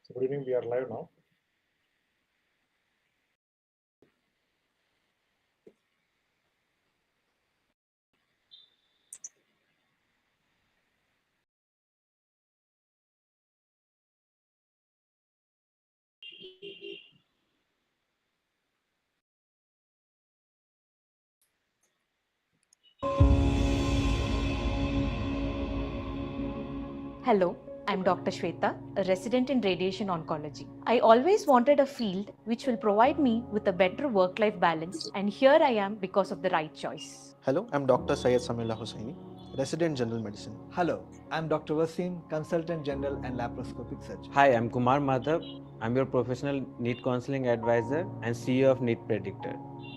So good evening, we are live now. Hello, I'm Dr. Shweta, a resident in radiation oncology. I always wanted a field which will provide me with a better work-life balance, and here I am because of the right choice. Hello, I'm Dr. Syed Samillah Hussaini, resident general medicine. Hello, I'm Dr. Wasim, Consultant General and Laparoscopic Surgeon. Hi, I'm Kumar Madhav. I'm your professional NEET counseling advisor and CEO of NEET Predictor.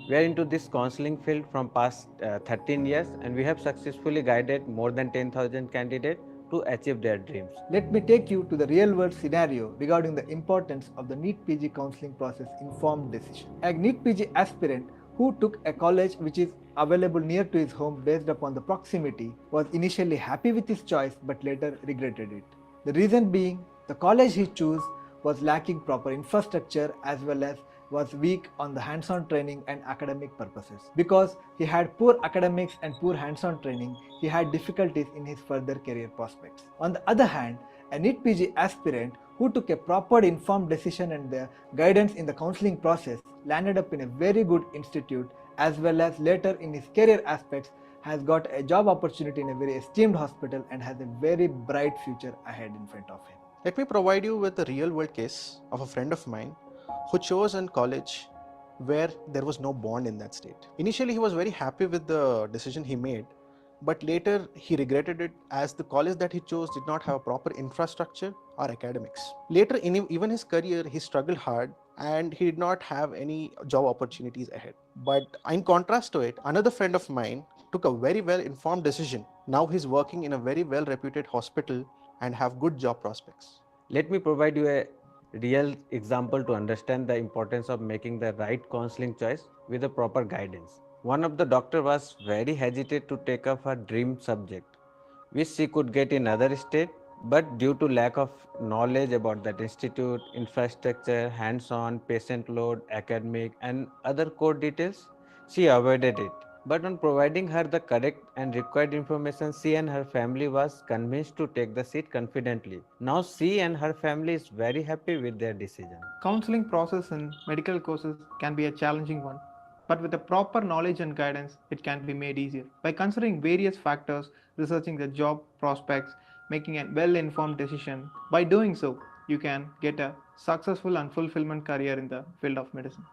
We are into this counseling field from past 13 years and we have successfully guided more than 10,000 candidates to achieve their dreams. Let me take you to the real world scenario regarding the importance of the NEET PG counseling process informed decision. A NEET PG aspirant who took a college which is available near to his home based upon the proximity was initially happy with his choice but later regretted it. The reason being the college he chose was lacking proper infrastructure as well as was weak on the hands-on training and academic purposes. Because he had poor academics and poor hands-on training, he had difficulties in his further career prospects. On the other hand, a NEET PG aspirant who took a proper informed decision and the guidance in the counseling process landed up in a very good institute as well as later in his career aspects has got a job opportunity in a very esteemed hospital and has a very bright future ahead in front of him. Let me provide you with a real world case of a friend of mine who chose in college where there was no bond in that state. Initially, he was very happy with the decision he made, but later he regretted it as the college that he chose did not have a proper infrastructure or academics. Later in even his career, he struggled hard and he did not have any job opportunities ahead. But in contrast to it, another friend of mine took a very well informed decision. Now he's working in a very well reputed hospital and have good job prospects. Let me provide you a real example to understand the importance of making the right counseling choice with the proper guidance. One of the doctor was very hesitant to take up her dream subject, which she could get in other state, but due to lack of knowledge about that institute, infrastructure, hands-on, patient load, academic and other core details, she avoided it. But on providing her the correct and required information, she and her family was convinced to take the seat confidently. Now she and her family is very happy with their decision. Counseling process in medical courses can be a challenging one, but with the proper knowledge and guidance, it can be made easier. By considering various factors, researching the job prospects, making a well-informed decision, by doing so, you can get a successful and fulfillment career in the field of medicine.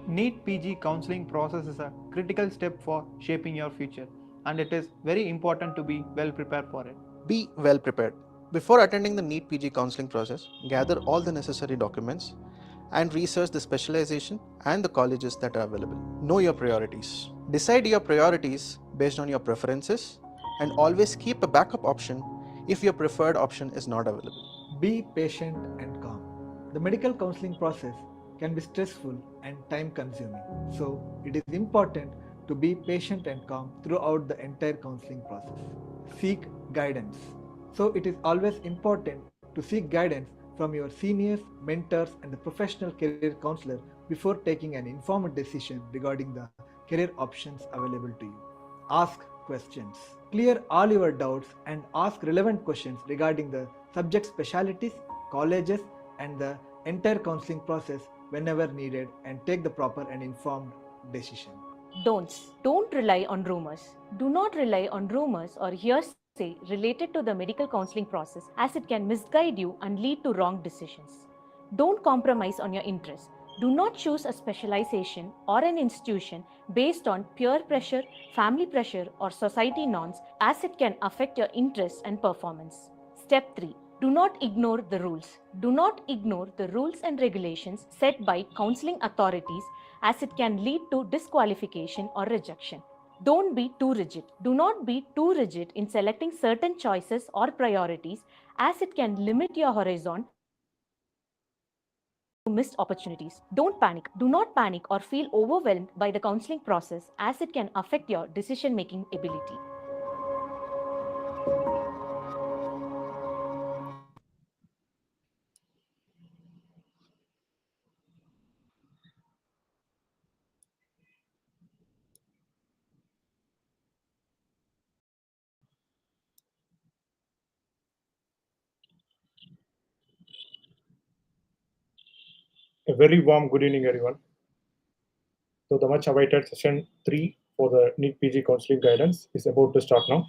NEET PG counseling process is a critical step for shaping your future, and it is very important to be well prepared for it. Be well prepared. Before attending the NEET PG counseling process, gather all the necessary documents and research the specialization and the colleges that are available. Know your priorities. Decide your priorities based on your preferences and always keep a backup option if your preferred option is not available. Be patient and calm. The medical counseling process can be stressful and time consuming. So it is important to be patient and calm throughout the entire counseling process. Seek guidance. So it is always important to seek guidance from your seniors, mentors and the professional career counselor before taking an informed decision regarding the career options available to you. Ask questions. Clear all your doubts and ask relevant questions regarding the subject specialities, colleges and the entire counseling process whenever needed and take the proper and informed decision. Don'ts. Don't rely on rumors. Do not rely on rumors or hearsay related to the medical counseling process as it can misguide you and lead to wrong decisions. Don't compromise on your interests. Do not choose a specialization or an institution based on peer pressure, family pressure, or society norms as it can affect your interests and performance. Step 3. Do not ignore the rules. Do not ignore the rules and regulations set by counseling authorities as it can lead to disqualification or rejection. Don't be too rigid. Do not be too rigid in selecting certain choices or priorities as it can limit your horizon missed opportunities. Don't panic. Do not panic or feel overwhelmed by the counseling process, as it can affect your decision making ability. A very warm good evening, everyone. So the much awaited session 3 for the NEET PG counseling guidance is about to start now.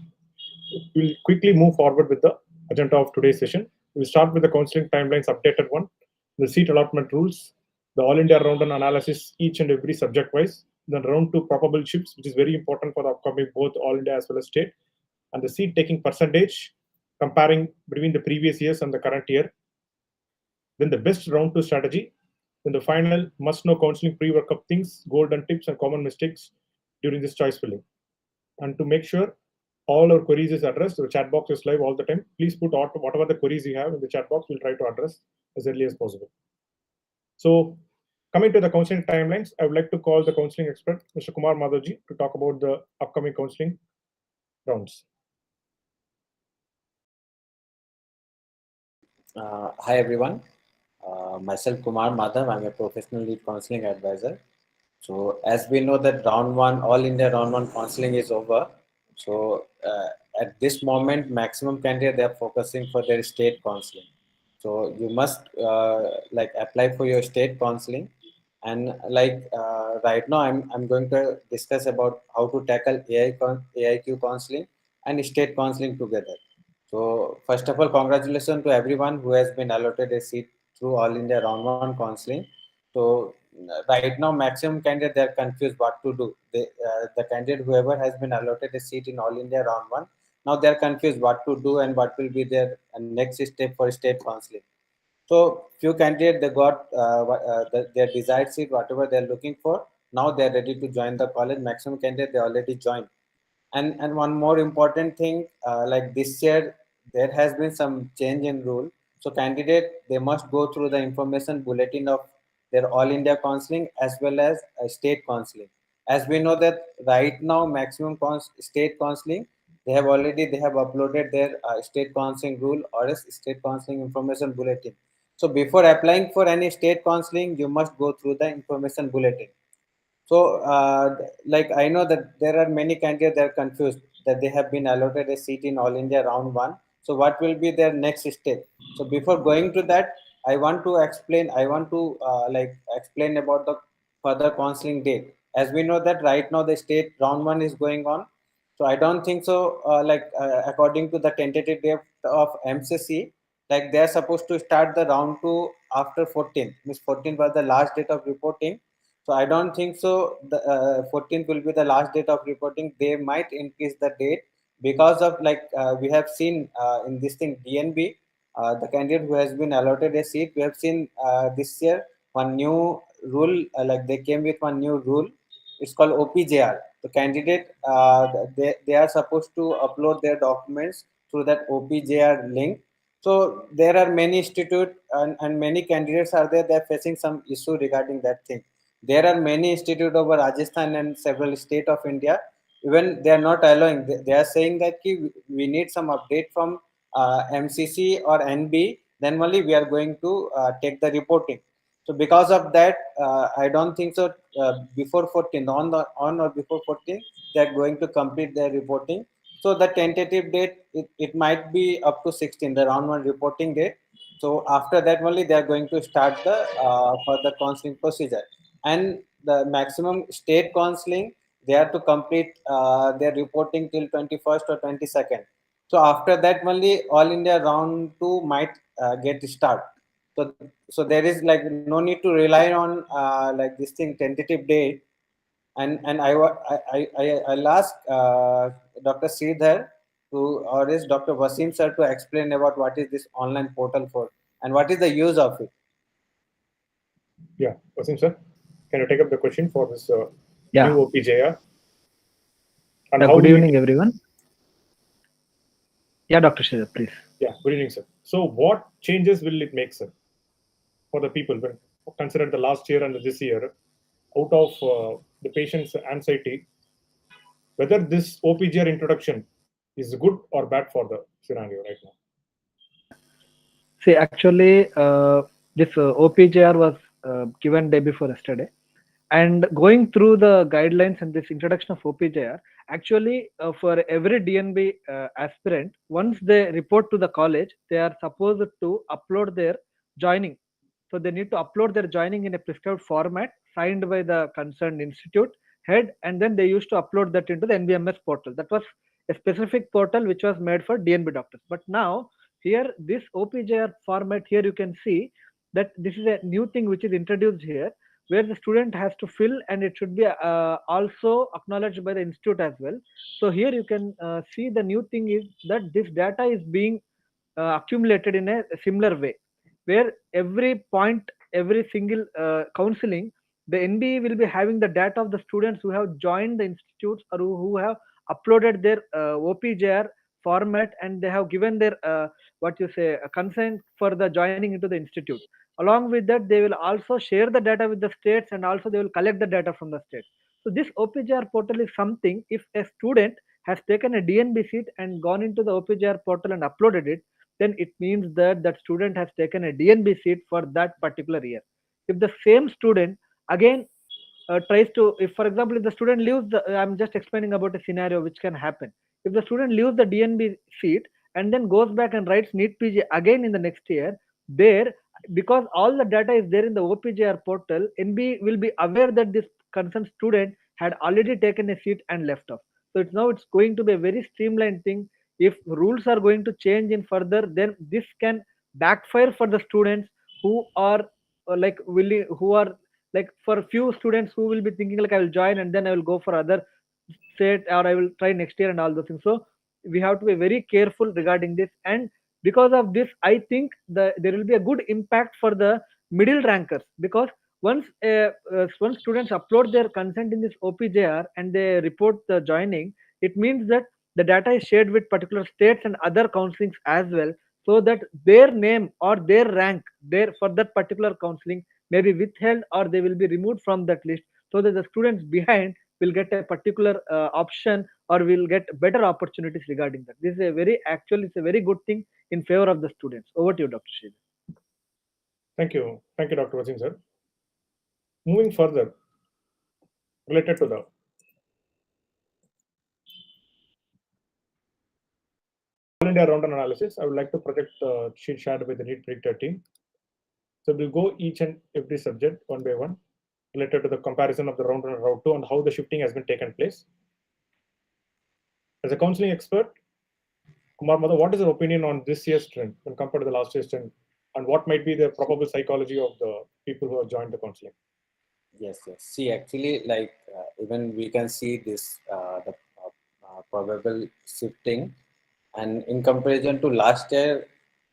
We'll quickly move forward with the agenda of today's session. We'll start with the counseling timelines updated one, the seat allotment rules, the all India round one analysis each and every subject wise, then round 2 probable shifts, which is very important for the upcoming both all India as well as state, and the seat taking percentage comparing between the previous years and the current year. Then the best round 2 strategy. Then the final must know counseling pre-workup things, golden tips, and common mistakes during this choice filling. And to make sure all our queries is addressed, the chat box is live all the time. Please put out whatever the queries you have in the chat box. We'll try to address as early as possible. So, coming to the counseling timelines, I would like to call the counseling expert, Mr. Kumar Madhavji, to talk about the upcoming counseling rounds. Hi everyone, myself Kumar Madhav. I'm a professional lead counseling advisor. So as we know that round 1, all India round 1 counseling is over. So at this moment, maximum candidates, they are focusing for their state counseling. So you must like apply for your state counseling. And like right now, I'm going to discuss about how to tackle AIQ counseling and state counseling together. So first of all, congratulations to everyone who has been allotted a seat through All India Round 1 counseling. So right now, maximum candidate, they are confused what to do. The candidate whoever has been allotted a seat in All India Round 1, now they are confused what to do and what will be their next step for state counseling. So few candidates, they got their desired seat, whatever they're looking for. Now they're ready to join the college. Maximum candidate, they already joined. And one more important thing, like this year, there has been some change in rule. So candidate, they must go through the information bulletin of their all India counseling as well as state counseling. As we know that right now, maximum state counseling, they have uploaded their state counseling rule or a state counseling information bulletin. So before applying for any state counseling, you must go through the information bulletin. So, like I know that there are many candidates that are confused that they have been allotted a seat in All India Round 1. So, what will be their next step? So, before going to that, I want to explain. I want to like explain about the further counseling date. As we know that right now the state Round 1 is going on. So, I don't think so. According to the tentative date of MCC, like they are supposed to start the Round 2 after 14. Means 14 was the last date of reporting. So I don't think so. The 14th will be the last date of reporting. They might increase the date because of like we have seen in this thing DNB, the candidate who has been allotted a seat. We have seen this year one new rule. Like they came with one new rule. It's called OPJR. The candidate they are supposed to upload their documents through that OPJR link. So there are many institute and many candidates are there. They are facing some issue regarding that thing. There are many institutes over Rajasthan and several states of India. Even they are not allowing. They are saying that we need some update from MCC or NB. Then only we are going to take the reporting. So because of that, I don't think so. Before 14, on or before 14, they are going to complete their reporting. So the tentative date it might be up to 16, the round 1 reporting date. So after that only they are going to start the further counseling procedure. And the maximum state counseling, they have to complete their reporting till 21st or 22nd. So after that only all India round 2 might get start. So there is like no need to rely on like this thing tentative date. And I'll ask Dr. Sridhar to, or is Dr. Wasim sir to explain about what is this online portal for and what is the use of it. Yeah, Wasim sir, can you take up the question for this Yeah. new OPJR? And Yeah, how good will evening, everyone. Yeah, Dr. Sridhar, please. Yeah, good evening, sir. So what changes will it make, sir, for the people? considered the last year and this year, out of the patient's anxiety, whether this OPGR introduction is good or bad for the scenario right now? See, actually, this OPJR was given day before yesterday, and going through the guidelines and this introduction of OPJR, actually, for every DNB aspirant, once they report to the college, they are supposed to upload their joining. So they need to upload their joining in a prescribed format signed by the concerned institute head, and then they used to upload that into the NBMS portal. That was a specific portal which was made for DNB doctors. But now here, this OPJR format, here you can see that this is a new thing which is introduced here, where the student has to fill, and it should be also acknowledged by the institute as well. So here you can see the new thing is that this data is being accumulated in a similar way, where every point, every single counseling, the NBE will be having the data of the students who have joined the institutes or who have uploaded their OPJR format, and they have given their what you say consent for the joining into the institute. Along with that, they will also share the data with the states, and also they will collect the data from the states. So this OPJR portal is something, if a student has taken a DNB seat and gone into the OPJR portal and uploaded it, then it means that that student has taken a DNB seat for that particular year. If the same student again tries to, if for example, if the student leaves the, I'm just explaining about a scenario which can happen. If the student leaves the DNB seat and then goes back and writes NEET PG again in the next year, there, because all the data is there in the OPJR portal, NB will be aware that this concerned student had already taken a seat and left off. So it's going to be a very streamlined thing. If rules are going to change in further, then this can backfire for the students who are like willing, who are like, for a few students who will be thinking like, I will join and then I will go for other state, or I will try next year and all those things. So we have to be very careful regarding this, and because of this, I think there will be a good impact for the middle rankers, because once students upload their consent in this OPJR and they report the joining, it means that the data is shared with particular states and other counselings as well, so that their name or their rank there for that particular counseling may be withheld, or they will be removed from that list, so that the students behind will get a particular option, or will get better opportunities regarding that. This is a very, actually it's a very good thing in favor of the students. Over to you, Dr. Sridhar. Thank you, Dr. Vasim sir. Moving further, related to the all India round analysis, I would like to project the sheet shared by the NEET predictor team. So we'll go each and every subject one by one, related to the comparison of the round 1 and round 2 and how the shifting has been taken place. As a counseling expert, Kumar Madhav, what is your opinion on this year's trend when compared to the last year's trend, and what might be the probable psychology of the people who have joined the counseling? Yes. See, actually, like even we can see this the probable shifting, and in comparison to last year,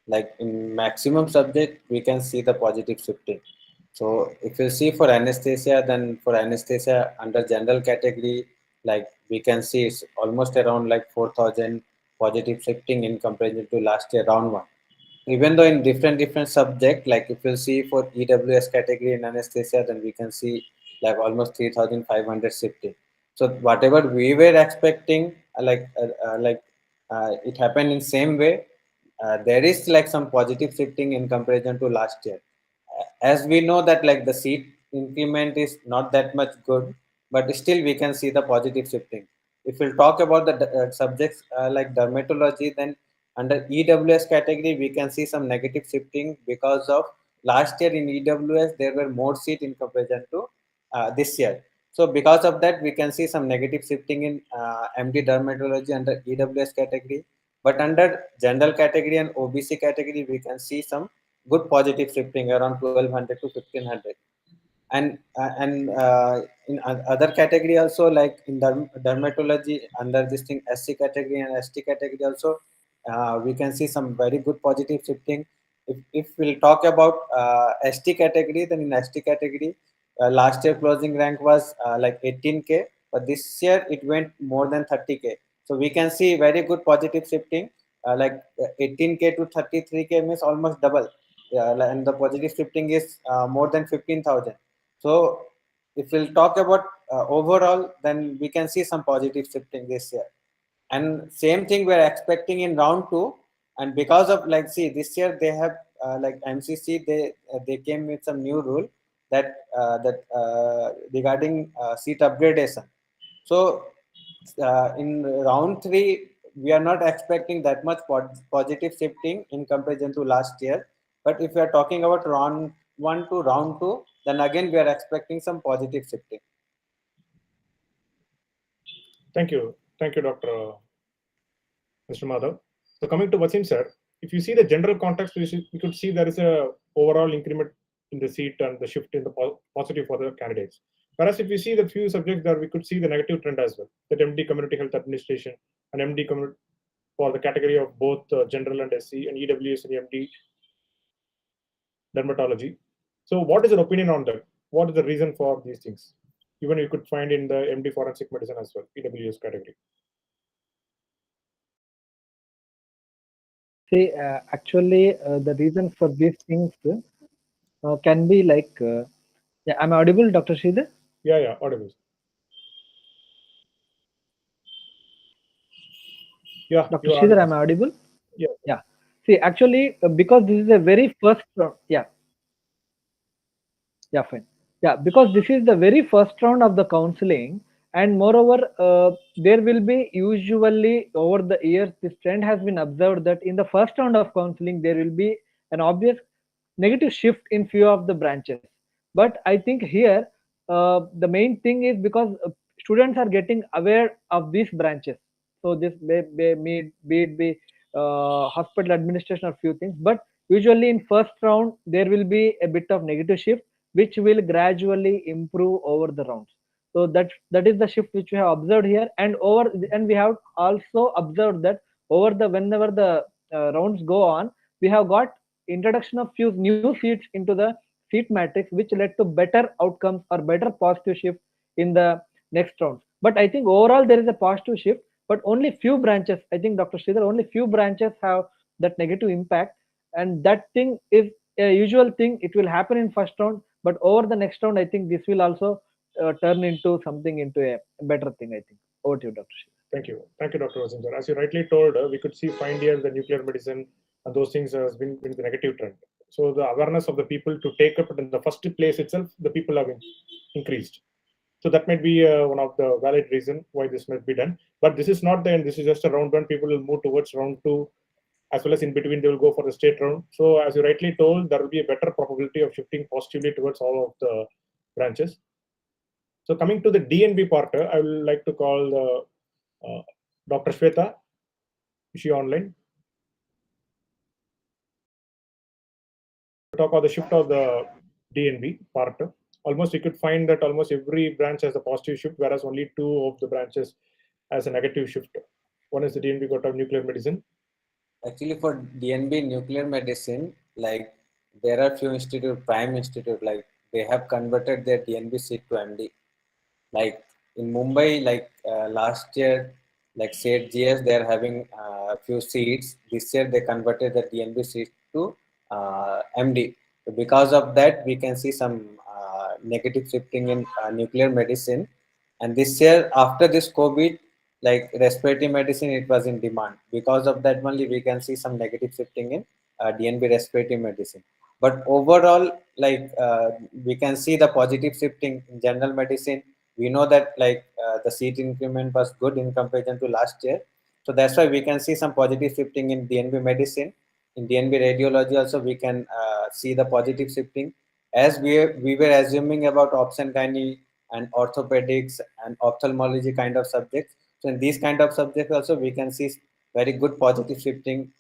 like in maximum subject, we can see the positive shifting. So if you see for anesthesia, then for anesthesia under general category, like we can see it's almost around like 4,000 positive shifting in comparison to last year round 1. Even though in different subject, like if you see for EWS category in anesthesia, then we can see like almost 3,500 shifting. So whatever we were expecting, it happened in same way. There is like some positive shifting in comparison to last year. As we know that like the seat increment is not that much good, but still we can see the positive shifting. If we'll talk about the subjects like dermatology, then under EWS category, we can see some negative shifting because of last year in EWS, there were more seats in comparison to this year. So because of that, we can see some negative shifting in MD dermatology under EWS category. But under general category and OBC category, we can see some good positive shifting around 1,200 to 1,500. And in other category also, like in dermatology under this thing SC category and ST category also, we can see some very good positive shifting. If we'll talk about ST category, then in ST category, last year closing rank was like 18K, but this year it went more than 30K. So we can see very good positive shifting, like 18K to 33K means almost double. and the positive shifting is more than 15,000. So if we'll talk about overall, then we can see some positive shifting this year. And same thing we're expecting in round 2. And because of like, see, this year they have like MCC, they came with some new rule that regarding seat upgradation. So in round 3, we are not expecting that much positive shifting in comparison to last year. But if we are talking about round 1 to round 2, then again we are expecting some positive shifting. Thank you, Dr. Mr. Madhav. So coming to Wasim sir, if you see the general context, we could see there is a overall increment in the seat and the shift in the positive for the candidates. Whereas if you see the few subjects there, we could see the negative trend as well. That MD Community Health Administration and MD for the category of both general and SC and EWS and MD dermatology. So what is your opinion on that? What is the reason for these things? Even you could find in the MD Forensic Medicine as well, EWS category. See, actually, the reason for these things can be like, yeah, I'm audible, Dr. Sridhar? Yeah, audible. Yeah, Dr. Sridhar, I'm audible? Yeah. See, actually, because this is a very first round, yeah, fine. Yeah, because this is the very first round of the counseling, and moreover, there will be usually over the years, this trend has been observed that in the first round of counseling, there will be an obvious negative shift in few of the branches. But I think here, the main thing is because students are getting aware of these branches. So this be hospital administration or few things, but usually in first round there will be a bit of negative shift which will gradually improve over the rounds. So that is the shift which we have observed here, and we have also observed that over the whenever the rounds go on, we have got introduction of few new seats into the seat matrix, which led to better outcomes or better positive shift in the next rounds. But I think overall there is a positive shift, but only few branches. I think Dr. Sridhar, only few branches have that negative impact, and that thing is a usual thing. It will happen in first round, but over the next round, I think this will also turn into something into a better thing. I think. Over to you, Dr. Sridhar. Thank you, Dr. Vasim. As you rightly told, we could see find here the nuclear medicine and those things has been the negative trend. So the awareness of the people to take up in the first place itself, the people have increased. So that might be one of the valid reason why this might be done. But this is not the end. This is just a round 1. People will move towards round 2, as well as in between they will go for the state round. So as you rightly told, there will be a better probability of shifting positively towards all of the branches. So coming to the DNB part, I would like to call Dr. Shweta. Is she online? Talk about the shift of the DNB part. Almost you could find that almost every branch has a positive shift, whereas only 2 of the branches has a negative shift. One is the DNB got of nuclear medicine. Actually, for DNB nuclear medicine, like there are few institute, prime institute, like they have converted their DNB seat to MD. Like in Mumbai, like last year, like said GS, they are having a few seats. This year, they converted the DNB seat to MD. So because of that, we can see some negative shifting in nuclear medicine. And this year, after this COVID, like respiratory medicine, it was in demand. Because of that only, we can see some negative shifting in DNB respiratory medicine. But overall, like we can see the positive shifting in general medicine. We know that like the seat increment was good in comparison to last year. So that's why we can see some positive shifting in DNB medicine. In DNB radiology also, we can see the positive shifting. As we were assuming about obs and gynae and orthopedics and ophthalmology kind of subjects. So in these kind of subjects also, we can see very good positive shifting.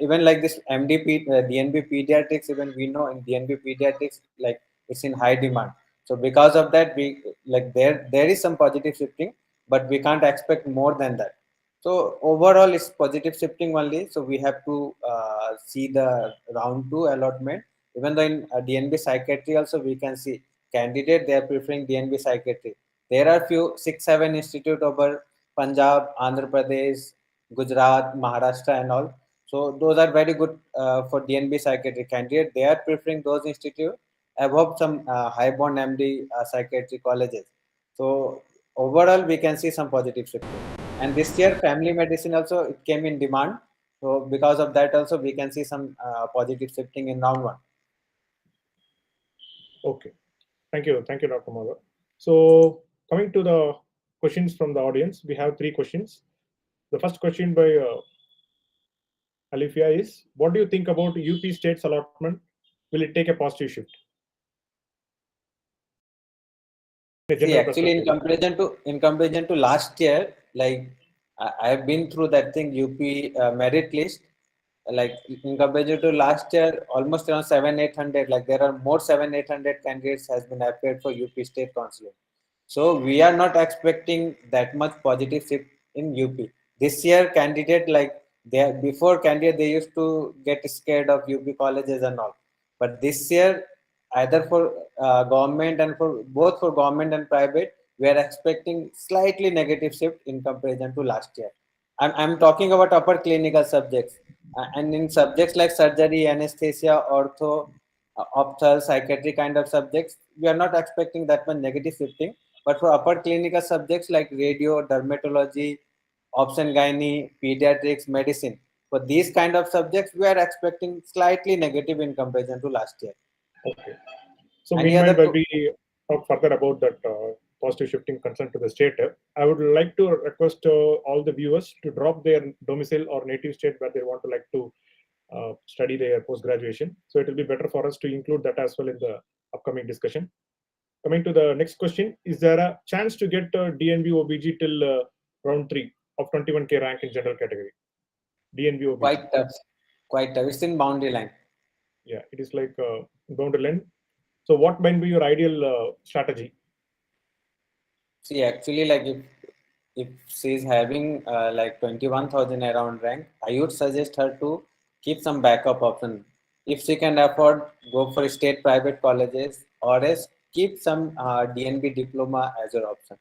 Even like this DNB Pediatrics, even we know in DNB Pediatrics, like it's in high demand. So because of that, we like there is some positive shifting, but we can't expect more than that. So overall, it's positive shifting only. So we have to see the round 2 allotment. Even though in DNB psychiatry also, we can see candidate they are preferring DNB psychiatry. There are few 6-7 institute over Punjab, Andhra Pradesh, Gujarat, Maharashtra, and all. So those are very good for DNB psychiatry candidate. They are preferring those institutes above some high-bond MD psychiatry colleges. So overall, we can see some positive shifting. And this year, family medicine also it came in demand. So because of that, also we can see some positive shifting in round one. Okay. Thank you, Dr. Madhav. So coming to the questions from the audience, we have 3 questions. The first question by Alifia is, what do you think about UP state's allotment? Will it take a positive shift? See, actually, in comparison to last year, like I have been through that thing UP merit list. Like in comparison to last year, almost around 700-800. Like there are more 700-800 candidates has been appeared for UP state counseling. So we are not expecting that much positive shift in UP this year. Candidate like they before candidate they used to get scared of UP colleges and all, but this year either for government and for both for government and private, we are expecting slightly negative shift in comparison to last year. I'm talking about upper clinical subjects, and in subjects like surgery, anesthesia, ortho, opthal, psychiatry kind of subjects, we are not expecting that much negative shifting. But for upper clinical subjects like radio, dermatology, obs and gynae, pediatrics, medicine, for these kind of subjects, we are expecting slightly negative in comparison to last year. Okay. So Any meanwhile, other while we talk further about that positive shifting concern to the state, I would like to request all the viewers to drop their domicile or native state where they want to like to study their post-graduation. So it will be better for us to include that as well in the upcoming discussion. Coming to the next question, is there a chance to get DNB OBG till round 3 of 21K rank in general category? DNB OBG. Quite tough. It's in boundary line. Yeah, it is like boundary line. So what might be your ideal strategy? See, actually, like if she's having like 21,000 around rank, I would suggest her to keep some backup option. If she can afford, go for state private colleges, or else keep some DNB diploma as your option.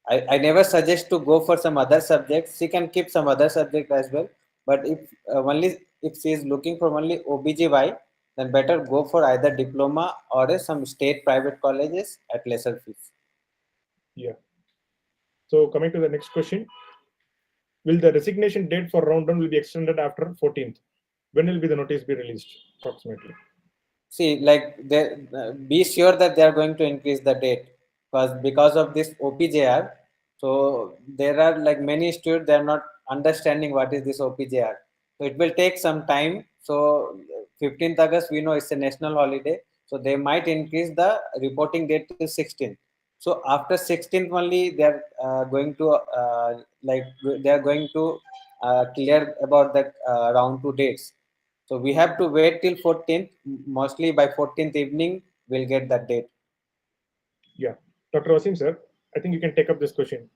I never suggest to go for some other subjects. She can keep some other subject as well. But only if she is looking for only OBGY, then better go for either diploma or else some state private colleges at lesser fees. Yeah. So coming to the next question, will the resignation date for round 1 will be extended after 14th? When will be the notice be released approximately? See, like be sure that they are going to increase the date because of this OPJR. So there are like many students, they are not understanding what is this OPJR. So it will take some time. So 15th August, we know it's a national holiday. So they might increase the reporting date to 16th. So after 16th only, they are going to clear about that round 2 dates. So we have to wait till 14th. Mostly by 14th evening, we'll get that date. Yeah, Dr. Wasim sir, I think you can take up this question.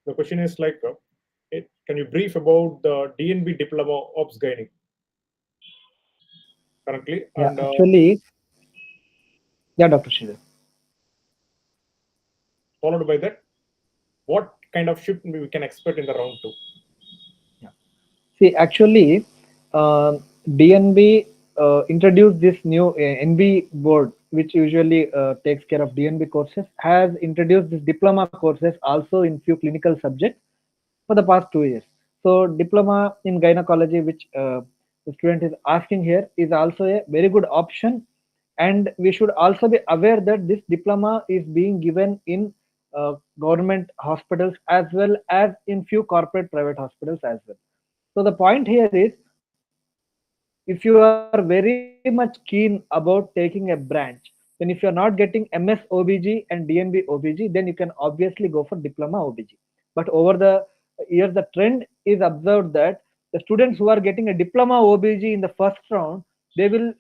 The question is like, can you brief about the DNB Diploma Ops Gynae currently? Yeah, And actually, yeah, Dr. Sridhar. followed by that, what kind of shift we can expect in the round 2? Yeah. See, actually, DNB introduced this new NB board, which usually takes care of DNB courses, has introduced this diploma courses also in few clinical subjects for the past 2 years. So, diploma in gynecology, which the student is asking here, is also a very good option. And we should also be aware that this diploma is being given in government hospitals as well as in few corporate private hospitals as well. So the point here is, if you are very much keen about taking a branch, then if you are not getting MS OBG and DNB OBG, then you can obviously go for diploma OBG. But over the years, the trend is observed that the students who are getting a diploma OBG in the first round, they will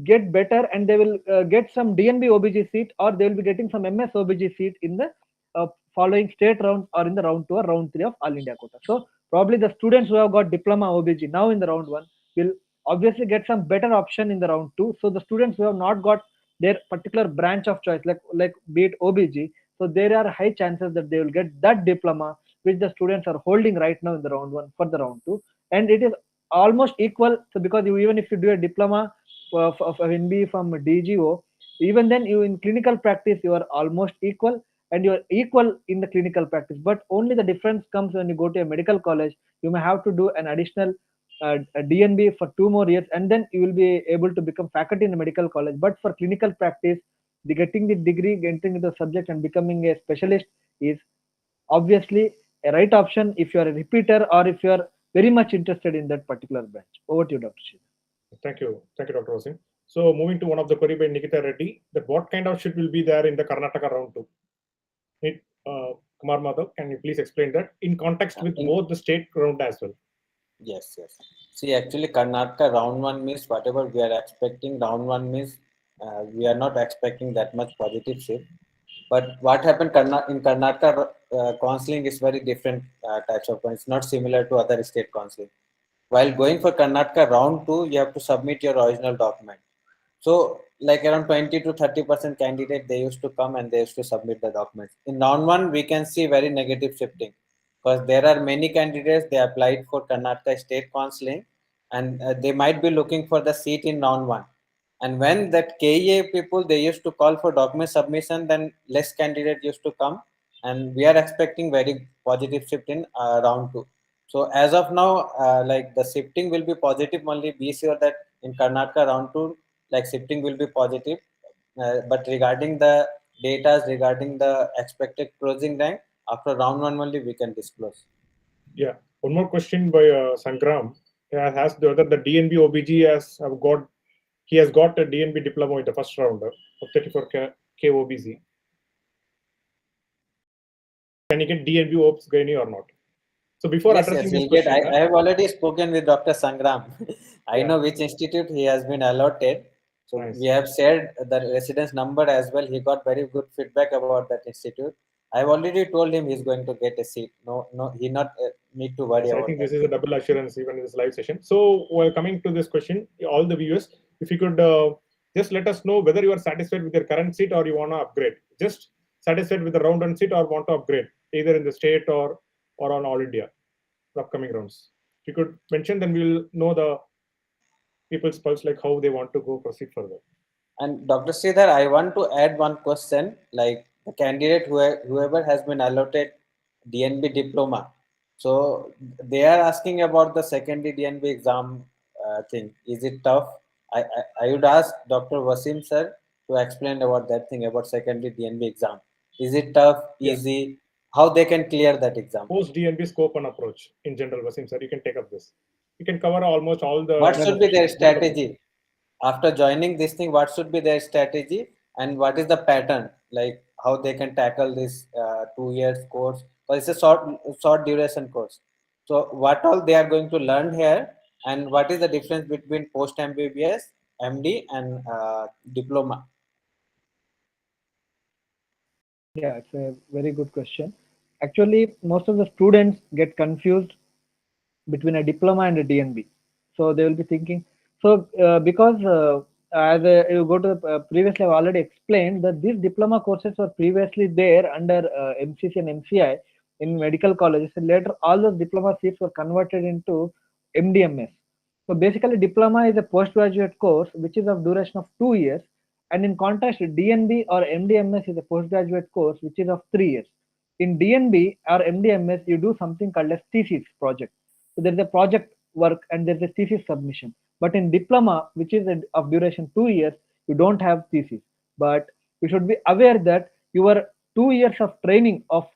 get better and they will get some DNB OBG seat, or they will be getting some MS OBG seat in the following state rounds or in the round 2 or round 3 of All India quota. So probably the students who have got diploma OBG now in the round 1 will obviously get some better option in the round 2. So the students who have not got their particular branch of choice, like be it OBG, so there are high chances that they will get that diploma which the students are holding right now in the round 1 for the round 2. And it is almost equal. So because even if you do a diploma of NBE from DGO, even then you in clinical practice you are almost equal, and you are equal in the clinical practice. But only the difference comes when you go to a medical college. You may have to do an additional a DNB for 2 more years, and then you will be able to become faculty in a medical college. But for clinical practice, getting the degree, getting the subject, and becoming a specialist is obviously a right option if you are a repeater or if you are very much interested in that particular branch. Over to you, Dr. Shri. Thank you, Dr. Wasim. So moving to one of the query by Nikita Reddy, that what kind of shit will be there in the Karnataka round two? Kumar Madhav, can you please explain that in context with both the state round as well? Yes. See, actually, Karnataka round one means whatever we are expecting. Round one means we are not expecting that much positive shift. But what happened in Karnataka counseling is very different types of points, not similar to other state counseling. While going for Karnataka round two, you have to submit your original document. So like around 20 to 30% candidate, they used to come and they used to submit the documents. In round one, we can see very negative shifting because there are many candidates, they applied for Karnataka state counseling and they might be looking for the seat in round one. And when that KEA people, they used to call for document submission, then less candidate used to come. And we are expecting very positive shift in round two. So as of now, like the shifting will be positive only. Be sure that in Karnataka round two, like shifting will be positive. But regarding the data, regarding the expected closing rank, after round one only we can disclose. Yeah. One more question by Sangram. Has whether the DNB OBG has got a DNB diploma in the first round of 34K OBC. Can you get DNB OBS gynae or not? So before addressing this question, I have already spoken with Dr. Sangram. I know which institute he has been allotted. So nice. We have shared the residence number as well. He got very good feedback about that institute. I've already told him he's going to get a seat. No, he not need to worry about I think that. this is a double assurance even in this live session. So while coming to this question, all the viewers, if you could just let us know whether you are satisfied with your current seat or you want to upgrade. Just satisfied with the round one seat or want to upgrade either in the state or on all India, the upcoming rounds. If you could mention, then we'll know the people's pulse, like how they want to go proceed further. And Dr. Sridhar, I want to add one question, like the candidate whoever has been allotted DNB diploma. So they are asking about the secondary DNB exam thing. Is it tough? I would ask Dr. Wasim sir to explain about that thing about secondary DNB exam. Is it tough, easy? Yeah. How they can clear that exam? Post DNB scope and approach in general, Wasim sir, you can take up this. You can cover almost all the. What should be their strategy? After joining this thing, what should be their strategy and what is the pattern, like how they can tackle this 2 years course, because it's a short duration course. So what all they are going to learn here and what is the difference between post MBBS, MD and diploma? Yeah, it's a very good question. Actually, most of the students get confused between a diploma and a DNB. So they will be thinking, so because as you go to the previously I've already explained that these diploma courses were previously there under MCC and MCI in medical colleges, and later all those diploma seats were converted into MDMS. So basically diploma is a postgraduate course which is of duration of 2 years, and in contrast DNB or MDMS is a postgraduate course which is of 3 years. In DNB or MDMS you do something called as thesis project. So there is a project work and there is a thesis submission. But in diploma, which is of duration 2 years, you don't have thesis. But you should be aware that your 2 years of training of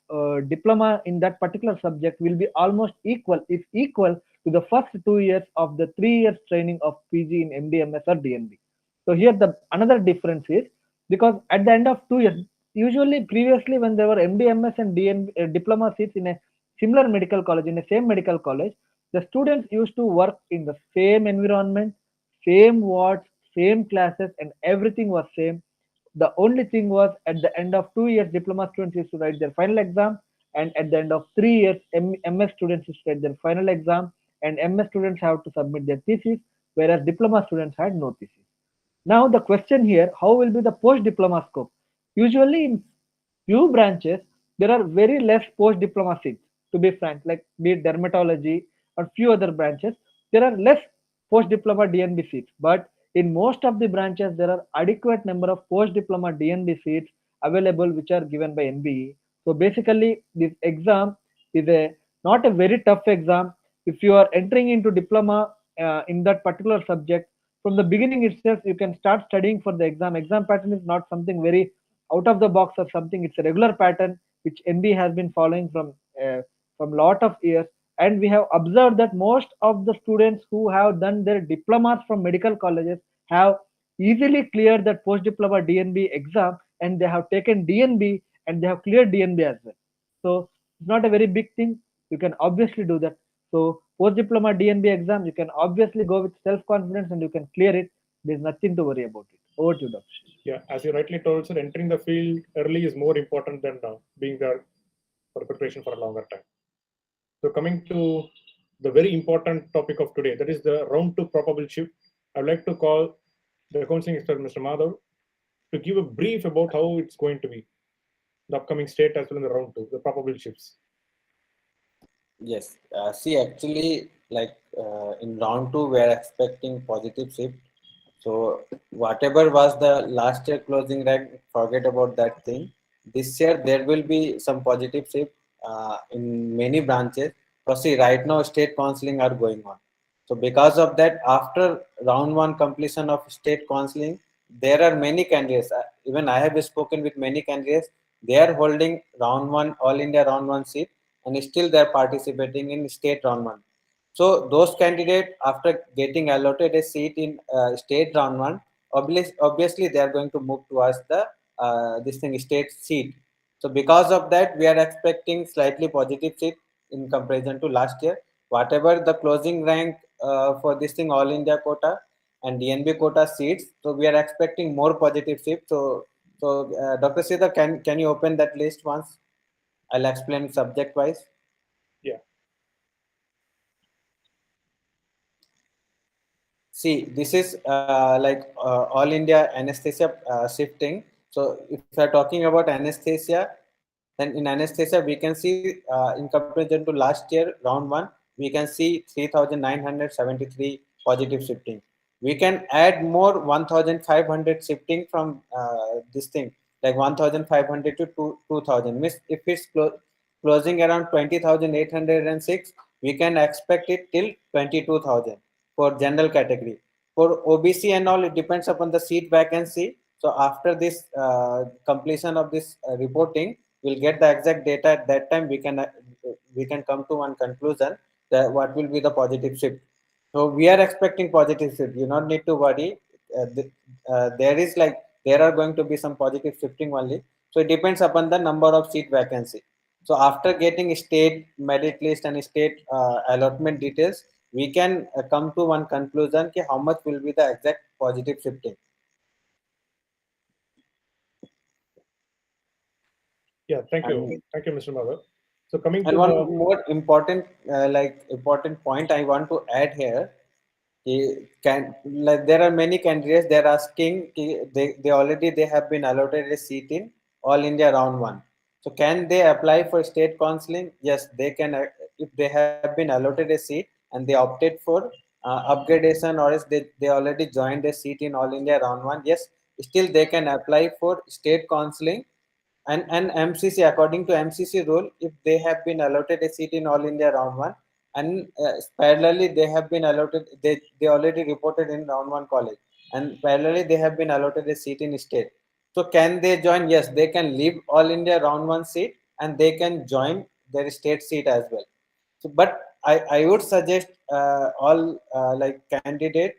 diploma in that particular subject will be almost equal, if equal, to the first 2 years of the 3 years training of PG in MDMS or DNB. So here the another difference is because at the end of 2 years, usually previously when there were MDMS and DNB diploma seats in a similar medical college, in the same medical college, the students used to work in the same environment, same wards, same classes, and everything was same. The only thing was at the end of 2 years, diploma students used to write their final exam, and at the end of 3 years, MS students used to write their final exam, and MS students have to submit their thesis, whereas diploma students had no thesis. Now the question here, how will be the post-diploma scope? Usually in few branches, there are very less post-diploma seats, to be frank, like be it dermatology or few other branches. there are less post-diploma DNB seats, but in most of the branches, there are adequate number of post-diploma DNB seats available, which are given by NBE. So basically, this exam is a not a very tough exam. If you are entering into diploma in that particular subject, from the beginning itself, you can start studying for the exam. Exam pattern is not something very out of the box or something. It's a regular pattern which NBE has been following from lot of years, and we have observed that most of the students who have done their diplomas from medical colleges have easily cleared that post diploma DNB exam, and they have taken DNB and they have cleared DNB as well. So it's not a very big thing. You can obviously do that. So post diploma DNB exam, you can obviously go with self confidence and you can clear it. There's nothing to worry about it. Over to you, Dr. Yeah, as you rightly told, sir, entering the field early is more important than being there for preparation for a longer time. So coming to the very important topic of today, that is the round 2 probable shift. I'd like to call the counseling expert, Mr. Madhav, to give a brief about how it's going to be, the upcoming state as well in the round 2, the probable shifts. Yes, see, actually, like in round 2, we are expecting positive shift. So whatever was the last year closing rank, forget about that thing. This year there will be some positive shift in many branches. Because see, right now state counseling are going on. So because of that, after round 1 completion of state counseling, there are many candidates. Even I have spoken with many candidates. They are holding round 1 All India round 1 seat, and still they are participating in state round 1. So those candidates, after getting allotted a seat in state round 1, obviously they are going to move towards the this thing state seat. So because of that, we are expecting slightly positive seat in comparison to last year. Whatever the closing rank for this thing All India quota and DNB quota seats, so we are expecting more positive seats. So Dr. Sridhar, can you open that list once? I'll explain subject wise. Yeah. See, this is all India anesthesia shifting. So if we are talking about anesthesia, then in anesthesia we can see in comparison to last year round 1, we can see 3,973 positive shifting. We can add more 1,500 shifting from this thing, like 1,500 to 2,000. Means if it's closing around 20,806, we can expect it till 22,000 for general category. For OBC and all, it depends upon the seat vacancy. So after this completion of this reporting, we'll get the exact data. At that time, we can come to one conclusion that what will be the positive shift. So we are expecting positive shift. You don't need to worry. There are going to be some positive shifting only. So it depends upon the number of seat vacancy. So after getting state merit list and state allotment details, we can come to one conclusion कि how much will be the exact positive shifting. Yeah, thank you, Mr. Madhav. So coming to one more important important point I want to add here, there are many candidates, they are asking they have been allotted a seat in All India round 1. So can they apply for state counseling? Yes, they can. If they have been allotted a seat and they opted for upgradation, or else they already joined a seat in All India round 1, yes, still they can apply for state counseling. And MCC, according to MCC rule, if they have been allotted a seat in All India round 1, and parallelly they have been allotted, they already reported in round 1 college, and parallelly they have been allotted a seat in state. So can they join? Yes, they can leave All India round 1 seat and they can join their state seat as well. So, but I would suggest all candidate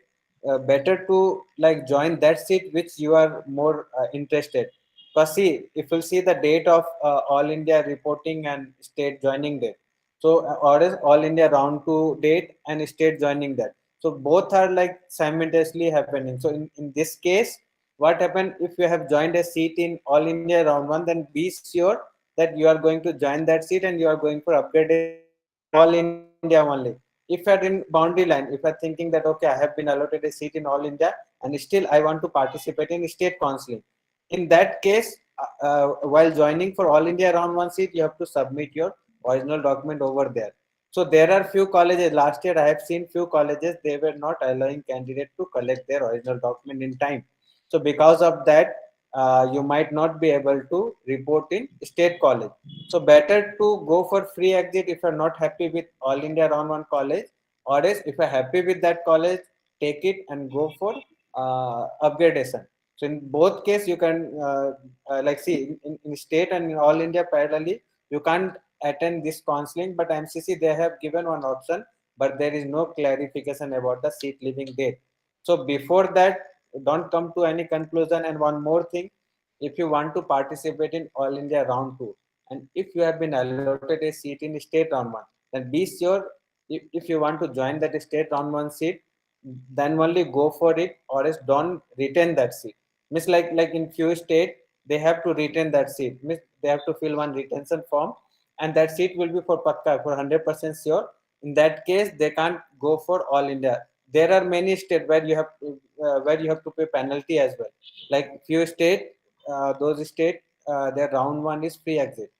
better to join that seat which you are more interested. Because see, if you see the date of All India reporting and state joining date, so or is All India round 2 date and state joining that. So both are like simultaneously happening. So in this case, what happened if you have joined a seat in All India round 1, then be sure that you are going to join that seat and you are going for upgradation All India only. If you are in boundary line, if you are thinking that okay, I have been allotted a seat in All India and still I want to participate in state counseling, in that case, while joining for All India round 1 seat, you have to submit your original document over there. So there are few colleges. Last year, I have seen few colleges, they were not allowing candidate to collect their original document in time. So because of that, you might not be able to report in state college. So better to go for free exit if you're not happy with All India Round 1 college, or else if you're happy with that college, take it and go for upgradation. So in both case, you can like see in state and in All India parallelly, you can't attend this counseling, but MCC they have given one option, but there is no clarification about the seat leaving date. So before that, don't come to any conclusion. And one more thing, if you want to participate in All India Round 2, and if you have been allotted a seat in State Round 1, then be sure, if you want to join that State Round 1 seat, then only go for it, or else don't retain that seat. Means like in few state, they have to retain that seat. Means they have to fill one retention form, and that seat will be for pakka, for 100% sure. In that case, they can't go for All India. There are many states where you have to pay penalty as well. Like few state, those state, their round 1 is free exit.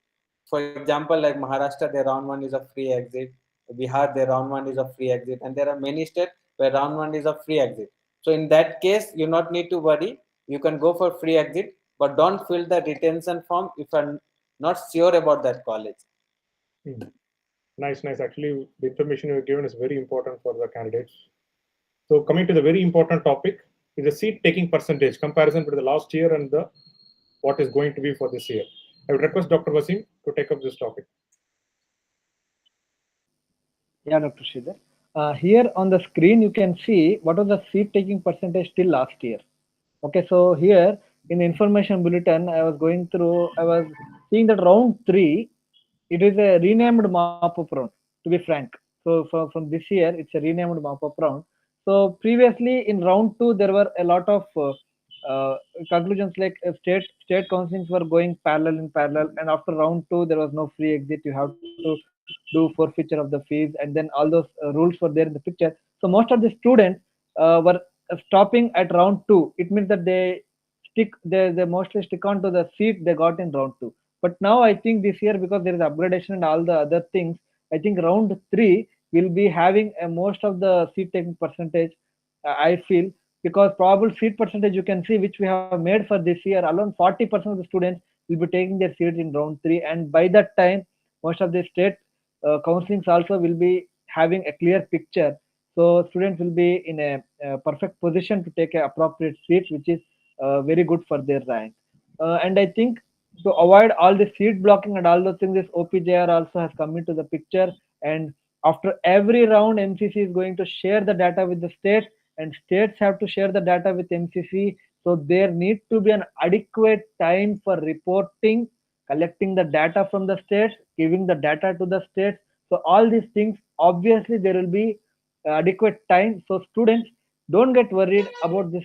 For example, like Maharashtra, their round 1 is a free exit. Bihar, their round 1 is a free exit, and there are many states where round 1 is a free exit. So in that case, you not need to worry. You can go for free exit, but don't fill the retention form if you're not sure about that college. Nice, nice. Actually, the information you've given is very important for the candidates. So coming to the very important topic is the seat taking percentage comparison with the last year and the what is going to be for this year. I would request Dr. Wasim to take up this topic. Yeah, Dr. Sridhar. Here on the screen, you can see what was the seat taking percentage till last year. Okay, so here in the information bulletin, I was seeing that round 3, it is a renamed mop-up round, to be frank. So from this year, it's a renamed mop-up round. So previously in round 2, there were a lot of conclusions like state counselings were going parallel in parallel, and after round 2, there was no free exit. You have to do forfeiture of the fees, and then all those rules were there in the picture. So most of the students were stopping at round 2. It means that they mostly stick on to the seat they got in round 2. But now I think this year, because there is upgradation and all the other things, I think round 3 will be having most of the seat taking percentage. I feel, because probable seat percentage you can see which we have made for this year, alone 40% of the students will be taking their seats in round 3, and by that time most of the state counselings also will be having a clear picture. So students will be in a perfect position to take a appropriate seat, which is very good for their rank. And I think to avoid all the seat blocking and all those things, this OPJR also has come into the picture. And after every round, MCC is going to share the data with the states, and states have to share the data with MCC. So there need to be an adequate time for reporting, collecting the data from the states, giving the data to the states. So all these things, obviously there will be adequate time. So students, don't get worried about this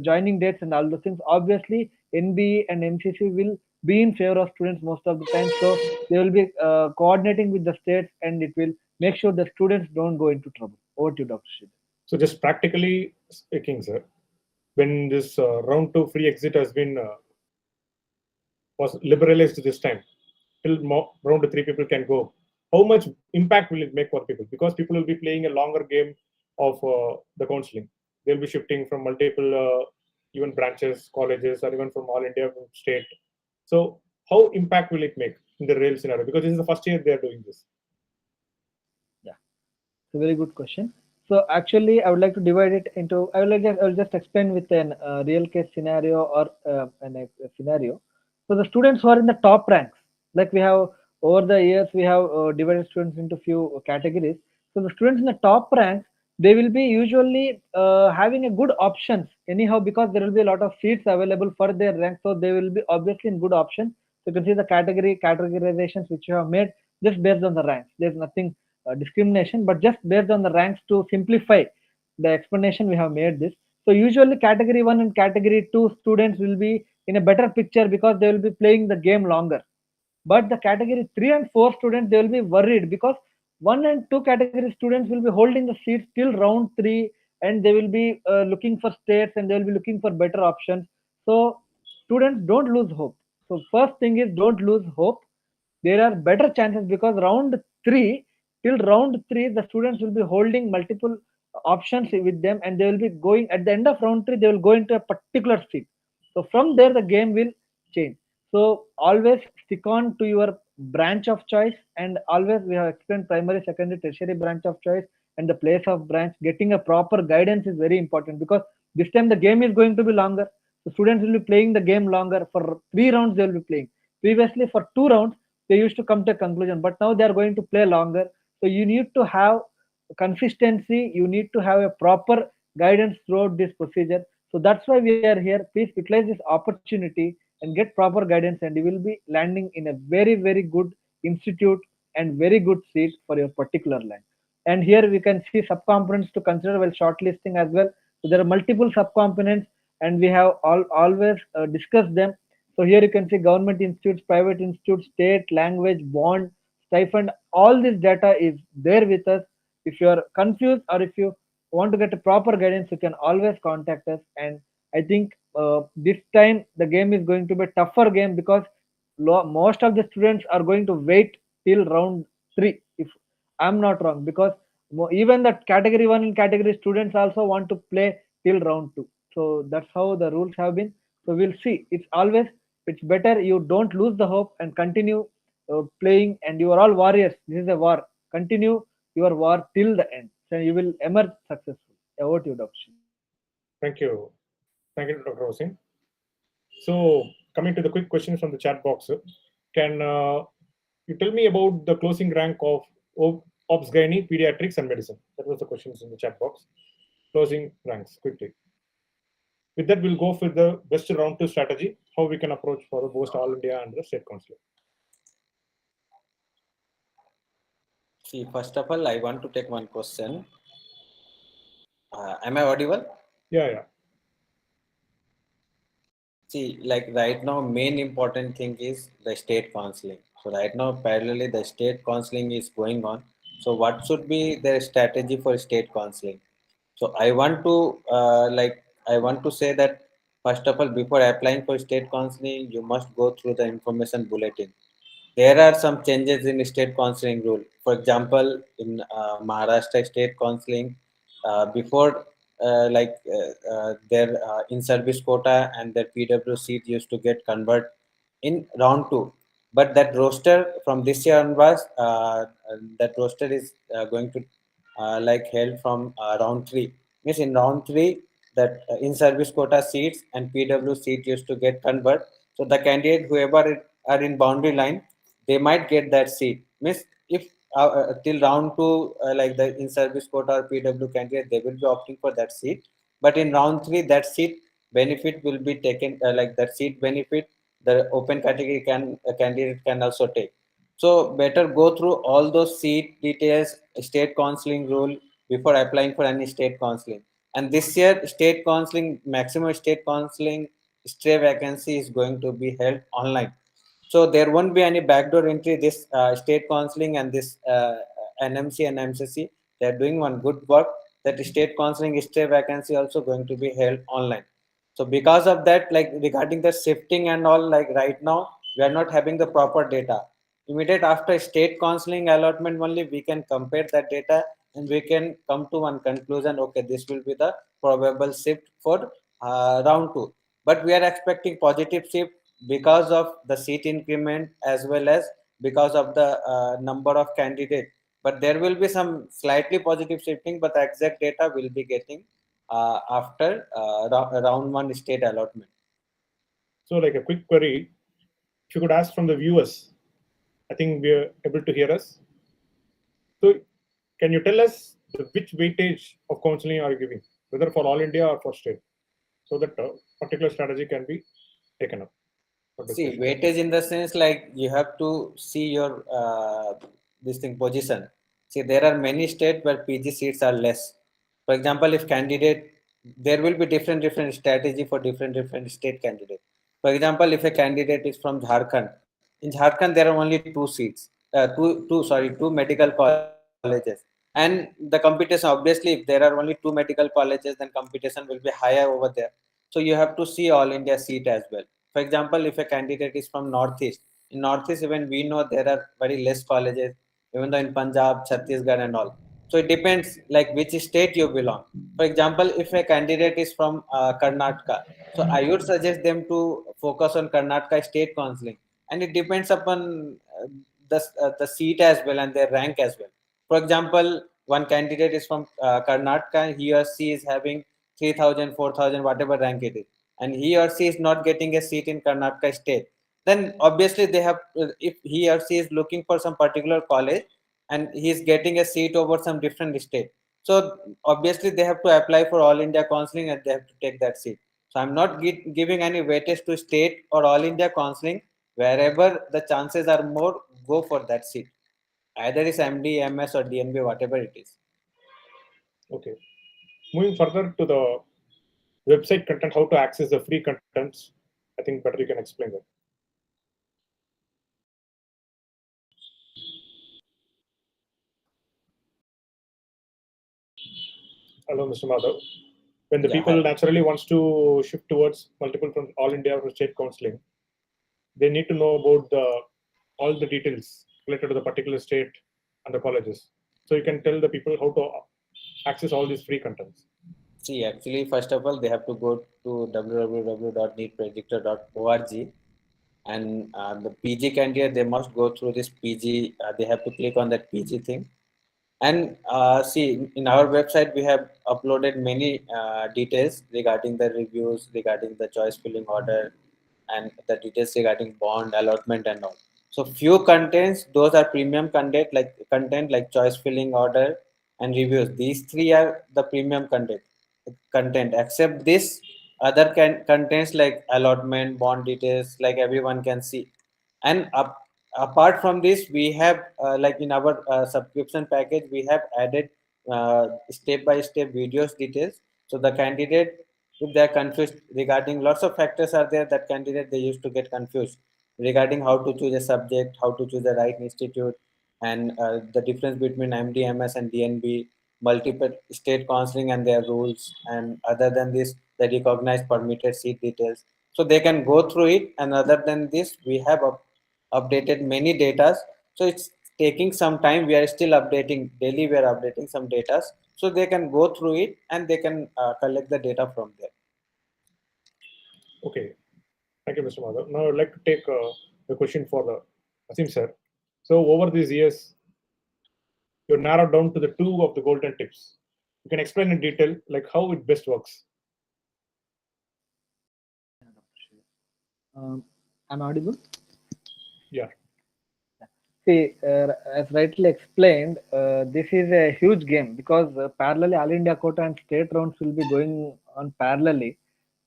joining dates and all those things. Obviously NBE and MCC will be in favor of students most of the time, so they will be coordinating with the states, and it will make sure the students don't go into trouble. Over to you, Dr. Shid. So just practically speaking, sir, when this round 2 free exit has been was liberalized this time, till round 3 people can go, how much impact will it make for people? Because people will be playing a longer game of the counseling. They'll be shifting from multiple even branches, colleges, or even from all India state. So how impact will it make in the real scenario? Because this is the first year they are doing this. Yeah, it's a very good question. So actually, I would like to divide it into. I will just explain with an real case scenario or a scenario. So the students who are in the top ranks, like we have over the years, we have divided students into few categories. So the students in the top ranks, they will be usually having a good options anyhow, because there will be a lot of seats available for their rank. So they will be obviously in good option. So you can see the categorizations which you have made just based on the ranks. There's nothing discrimination, but just based on the ranks to simplify the explanation we have made this. So usually category 1 and category 2 students will be in a better picture because they will be playing the game longer. But the category 3 and 4 students, they will be worried because 1 and 2 category students will be holding the seats till round 3, and they will be looking for states, and they will be looking for better options. So students, don't lose hope. So first thing is, don't lose hope. There are better chances, because round 3 till round 3 the students will be holding multiple options with them, and they will be going at the end of round 3 they will go into a particular seat. So from there the game will change. So always stick on to your branch of choice, and always we have explained primary, secondary, tertiary branch of choice and the place of branch. Getting a proper guidance is very important, because this time the game is going to be longer. The students will be playing the game longer. For 3 rounds they will be playing. Previously for 2 rounds they used to come to a conclusion, but now they are going to play longer. So you need to have consistency, you need to have a proper guidance throughout this procedure. So that's why we are here. Please utilize this opportunity and get proper guidance, and you will be landing in a very, very good institute and very good seat for your particular line. And here we can see subcomponents to consider while shortlisting as well. So there are multiple subcomponents, and we have always discussed them. So here you can see government institutes, private institutes, state, language, bond, stipend. All this data is there with us. If you are confused or if you want to get a proper guidance, you can always contact us. And I think this time the game is going to be a tougher game, because most of the students are going to wait till round 3, if I'm not wrong, because even the category 1 and category students also want to play till round 2. So that's how the rules have been. So we'll see. It's better you don't lose the hope and continue playing, and you are all warriors. This is a war. Continue your war till the end. So you will emerge successful. Over to you, Dr. Shri. Thank you. Thank you, Dr. Hossein. So, coming to the quick questions from the chat box, can you tell me about the closing rank of Obs Gynae, Pediatrics, and Medicine? That was the questions in the chat box. Closing ranks quickly. With that, we'll go for the best round 2 strategy, how we can approach for both All India and the state counseling. See, first of all, I want to take one question. Am I audible? Yeah. See, like right now, main important thing is the state counseling. So right now, parallelly, the state counseling is going on. So what should be their strategy for state counseling? So I want to say that first of all, before applying for state counseling, you must go through the information bulletin. There are some changes in state counseling rule. For example, in Maharashtra state counseling, before their in-service quota and their PW seat used to get converted in round 2. But that roster from this year onwards, that roster is going to held from round 3. Means in round 3, that in-service quota seats and PW seat used to get converted. So the candidate, whoever are in boundary line, they might get that seat. Means if till round 2, like the in-service quota or PW candidate, they will be opting for that seat. But in round 3, that seat benefit will be taken, that seat benefit, the open category candidate can also take. So better go through all those seat details, state counseling rule before applying for any state counseling. And this year, state counseling, maximum state counseling stray vacancy is going to be held online. So there won't be any backdoor entry. This state counseling and this NMC and MCC, they're doing one good work. That state counseling stay vacancy also going to be held online. So because of that, like regarding the shifting and all, like right now, we are not having the proper data. Immediate after state counseling allotment only, we can compare that data and we can come to one conclusion. Okay, this will be the probable shift for round 2. But we are expecting positive shift because of the seat increment as well as because of the number of candidates. But there will be some slightly positive shifting, but the exact data will be getting after round 1 state allotment. So, like a quick query, if you could ask from the viewers, I think we are able to hear us. So, can you tell us which weightage of counseling are you giving, whether for All India or for state, so that a particular strategy can be taken up? See, weightage in the sense like you have to see your this thing position. See, there are many states where PG seats are less. For example, if candidate, there will be different strategy for different state candidates. For example, if a candidate is from Jharkhand, in Jharkhand there are only 2 seats, two medical colleges, and the competition, obviously, if there are only 2 medical colleges, then competition will be higher over there. So you have to see all India seat as well. For example, if a candidate is from Northeast, in Northeast even we know there are very less colleges. even though in Punjab, Chhattisgarh and all. So it depends like which state you belong. For example, if a candidate is from Karnataka, so I would suggest them to focus on Karnataka state counseling, and it depends upon the seat as well and their rank as well. For example, one candidate is from Karnataka, he or she is having 3,000, 4,000, whatever rank it is, and he or she is not getting a seat in Karnataka state. Then obviously they have, if he or she is looking for some particular college and he is getting a seat over some different state, so obviously they have to apply for all India counseling and they have to take that seat. So I'm not giving any weightage to state or all India counseling. Wherever the chances are more, go for that seat. Either it's MD, MS or DNB, whatever it is. Okay. Moving further to the website content, how to access the free contents. I think better you can explain that. Hello, Mr. Madhav. When the Yeah, people hi. naturally wants to shift towards multiple from all India or state counseling, they need to know about all the details related to the particular state and the colleges. So you can tell the people how to access all these free contents. See, actually, first of all, they have to go to www.neetpredictor.org, and the PG candidate, they must go through this PG. They have to click on that PG thing. And see, in our website, we have uploaded many details regarding the reviews, regarding the choice filling order, and the details regarding bond allotment and all. So few contents, those are premium content like choice filling order and reviews. These three are the premium content. Except this, other contents like allotment, bond details, like everyone can see. And apart from this, we have like in our subscription package, we have added step by step videos details. So the candidate, if they're confused regarding, lots of factors are there that candidate they used to get confused regarding how to choose a subject, how to choose the right institute, and the difference between MDMS and DNB, multiple state counseling and their rules, and other than this, the recognized permitted seat details. So they can go through it, and other than this, we have updated many data. So it's taking some time. We are still updating daily. We are updating some data, so they can go through it and they can collect the data from there. Okay. Thank you, Mr. Madhav. Now I'd like to take the question for the Asim sir. So over these years, you narrowed down to the two of the golden tips. You can explain in detail like how it best works. I'm audible? Yeah. See, as rightly explained, this is a huge game because parallelly All India quota and state rounds will be going on parallelly.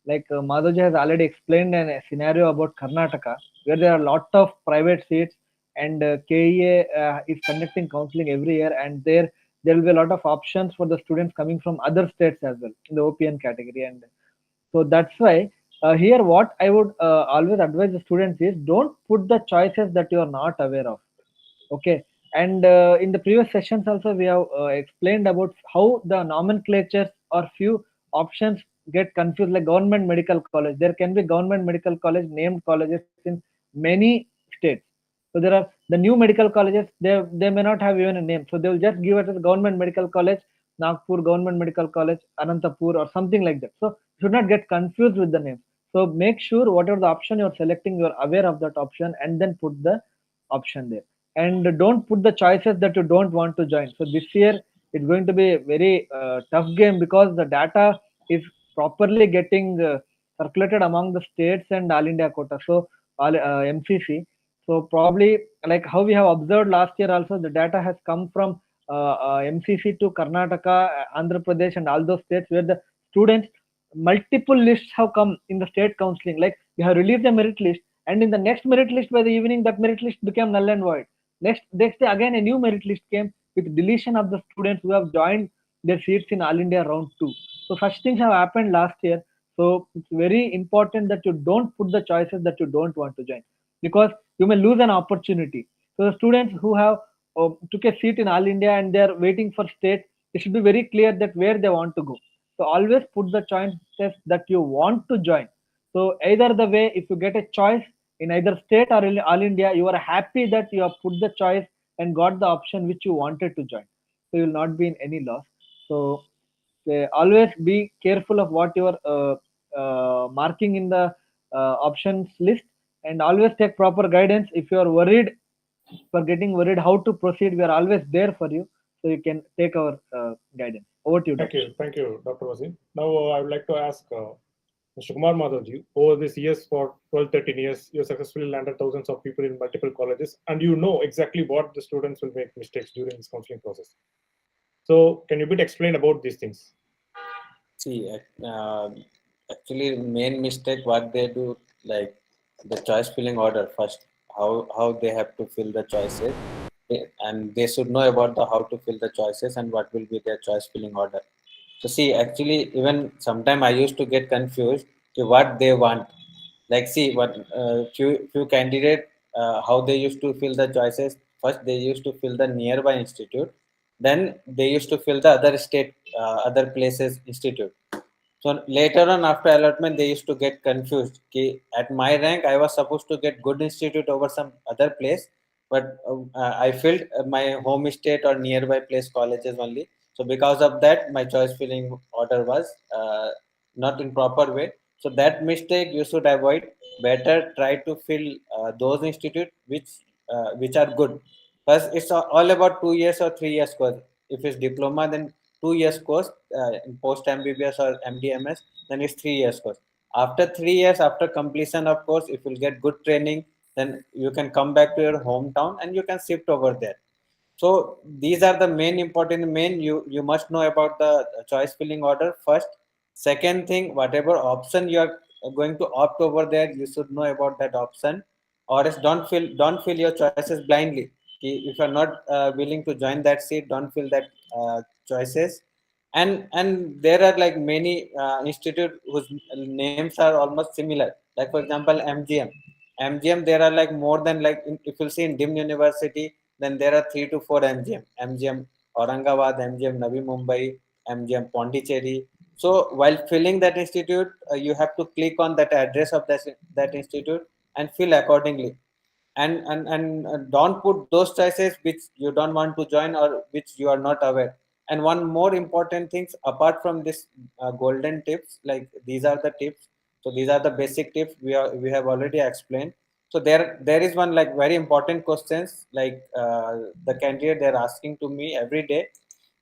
Like Madhuje has already explained a scenario about Karnataka, where there are a lot of private seats, and KEA is conducting counseling every year, and there will be a lot of options for the students coming from other states as well in the OPN category. And so that's why here what I would always advise the students is, don't put the choices that you are not aware of. Okay. And in the previous sessions also we have explained about how the nomenclatures or few options get confused, like government medical college. There can be government medical college named colleges in many states. So there are the new medical colleges, they may not have even a name, so they will just give it as government medical college Nagpur, government medical college Anantapur, or something like that. So you should not get confused with the name. So make sure whatever the option you're selecting, you're aware of that option, and then put the option there. And don't put the choices that you don't want to join. So this year it's going to be a very tough game because the data is properly getting circulated among the states and all India quota, so all MCC. So probably like how we have observed last year also, the data has come from MCC to Karnataka, Andhra Pradesh, and all those states where the students, multiple lists have come in the state counseling. Like we have released a merit list, and in the next merit list by the evening, that merit list became null and void. Next day again a new merit list came with deletion of the students who have joined their seats in All India round 2. So such things have happened last year. So it's very important that you don't put the choices that you don't want to join, because you may lose an opportunity. So the students who have took a seat in All India and they are waiting for state, it should be very clear that where they want to go. So always put the choices that you want to join. So either the way, if you get a choice in either state or in All India, you are happy that you have put the choice and got the option which you wanted to join. So you will not be in any loss. So always be careful of what you are marking in the options list, and always take proper guidance. If you are worried, for getting worried how to proceed, we are always there for you, so you can take our guidance. Over to you, Dr. Thank you, Dr. Wasim. Now I would like to ask Mr. Kumar Madhavji. Over these years, for 12, 13 years, you successfully landed thousands of people in multiple colleges, and you know exactly what the students will make mistakes during this counseling process. So, can you bit explain about these things? See, actually, main mistake what they do, like the choice filling order first, how they have to fill the choices, and they should know about the how to fill the choices and what will be their choice filling order. So see, actually, even sometime I used to get confused to what they want. Like, see, what few candidate how they used to fill the choices. First, they used to fill the nearby institute, then they used to fill the other state, other places institute. So later on, after allotment, they used to get confused. Ki at my rank, I was supposed to get good institute over some other place, but I filled my home state or nearby place colleges only. So because of that, my choice filling order was not in proper way. So that mistake you should avoid. Better try to fill those institute which are good. Because it's all about 2 years or 3 years course. If it's diploma, then 2 years course. In post MBBS or MDMS, then it's 3 years course. After 3 years, after completion of course, if you get good training, then you can come back to your hometown and you can shift over there. So these are the main important main you must know about the choice filling order first. Second thing, whatever option you are going to opt over there, you should know about that option, or else don't fill your choices blindly. If you are not willing to join that seat, don't fill that choices. And there are like many institute whose names are almost similar. Like for example, MGM, there are like more than like if you see in DIM University, then there are 3 to 4 MGM Aurangabad, MGM Navi Mumbai, MGM Pondicherry. So while filling that institute, you have to click on that address of that institute and fill accordingly. And don't put those choices which you don't want to join or which you are not aware. And one more important things apart from this golden tips, like these are the tips. So these are the basic tips we have already explained. So there is one like very important questions, like the candidate they're asking to me every day.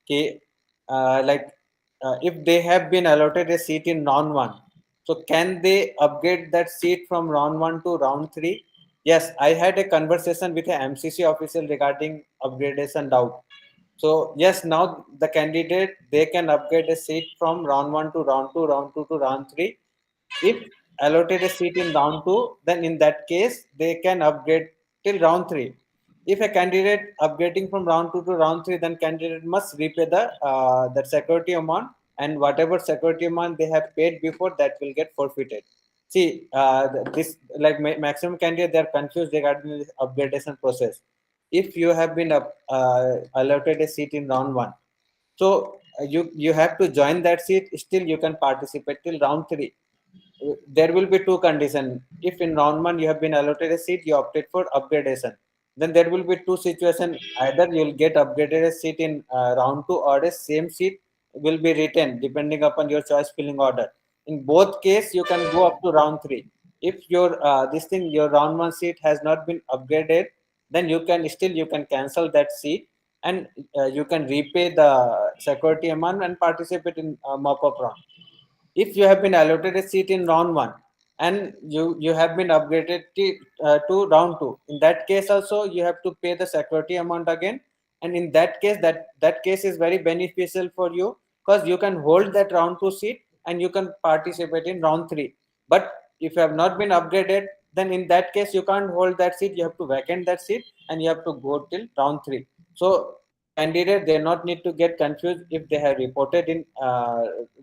Okay, like if they have been allotted a seat in round 1, so can they upgrade that seat from round 1 to round 3? Yes, I had a conversation with an MCC official regarding upgradation doubt. So yes, now the candidate they can upgrade a seat from round 1 to round 2, round 2 to round 3. If allotted a seat in round 2, then in that case they can upgrade till round 3. If a candidate upgrading from round 2 to round 3, then candidate must repay the that security amount, and whatever security amount they have paid before, that will get forfeited. See, this like maximum candidate they are confused regarding this upgradation process. If you have been allotted a seat in round 1, so you have to join that seat. Still, you can participate till round 3. There will be two conditions. If in round 1 you have been allotted a seat, you opted for upgradation, then there will be two situations. Either you will get upgraded a seat in round 2, or a same seat will be retained depending upon your choice filling order. In both case, you can go up to round 3. If your your round 1 seat has not been upgraded, then you can cancel that seat, and you can repay the security amount and participate in mop-up round. If you have been allotted a seat in round 1 and you have been upgraded to round 2, in that case also you have to pay the security amount again. And in that case, that case is very beneficial for you, because you can hold that round 2 seat and you can participate in round 3. But if you have not been upgraded, then in that case you can't hold that seat, you have to vacate that seat and you have to go till round 3. So candidate they not need to get confused. If they have reported in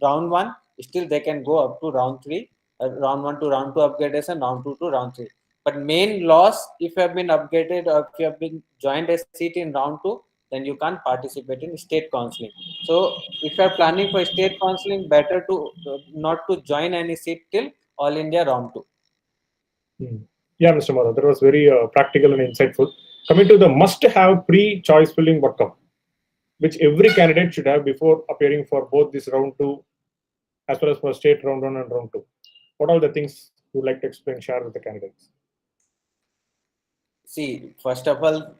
round 1, still they can go up to round 3, round 1 to round 2 upgradation, round 2 to round 3. But main loss, if you have been upgraded or if you have been joined a seat in round 2, then you can't participate in state counseling. So if you are planning for state counseling, better to not to join any seat till all India round 2. Yeah, Mr. Madhav, that was very practical and insightful. Coming to the must-have pre-choice filling workup, which every candidate should have before appearing for both this round 2 as well as for state round 1 and round 2. What are the things you would like to explain, share with the candidates? See, first of all,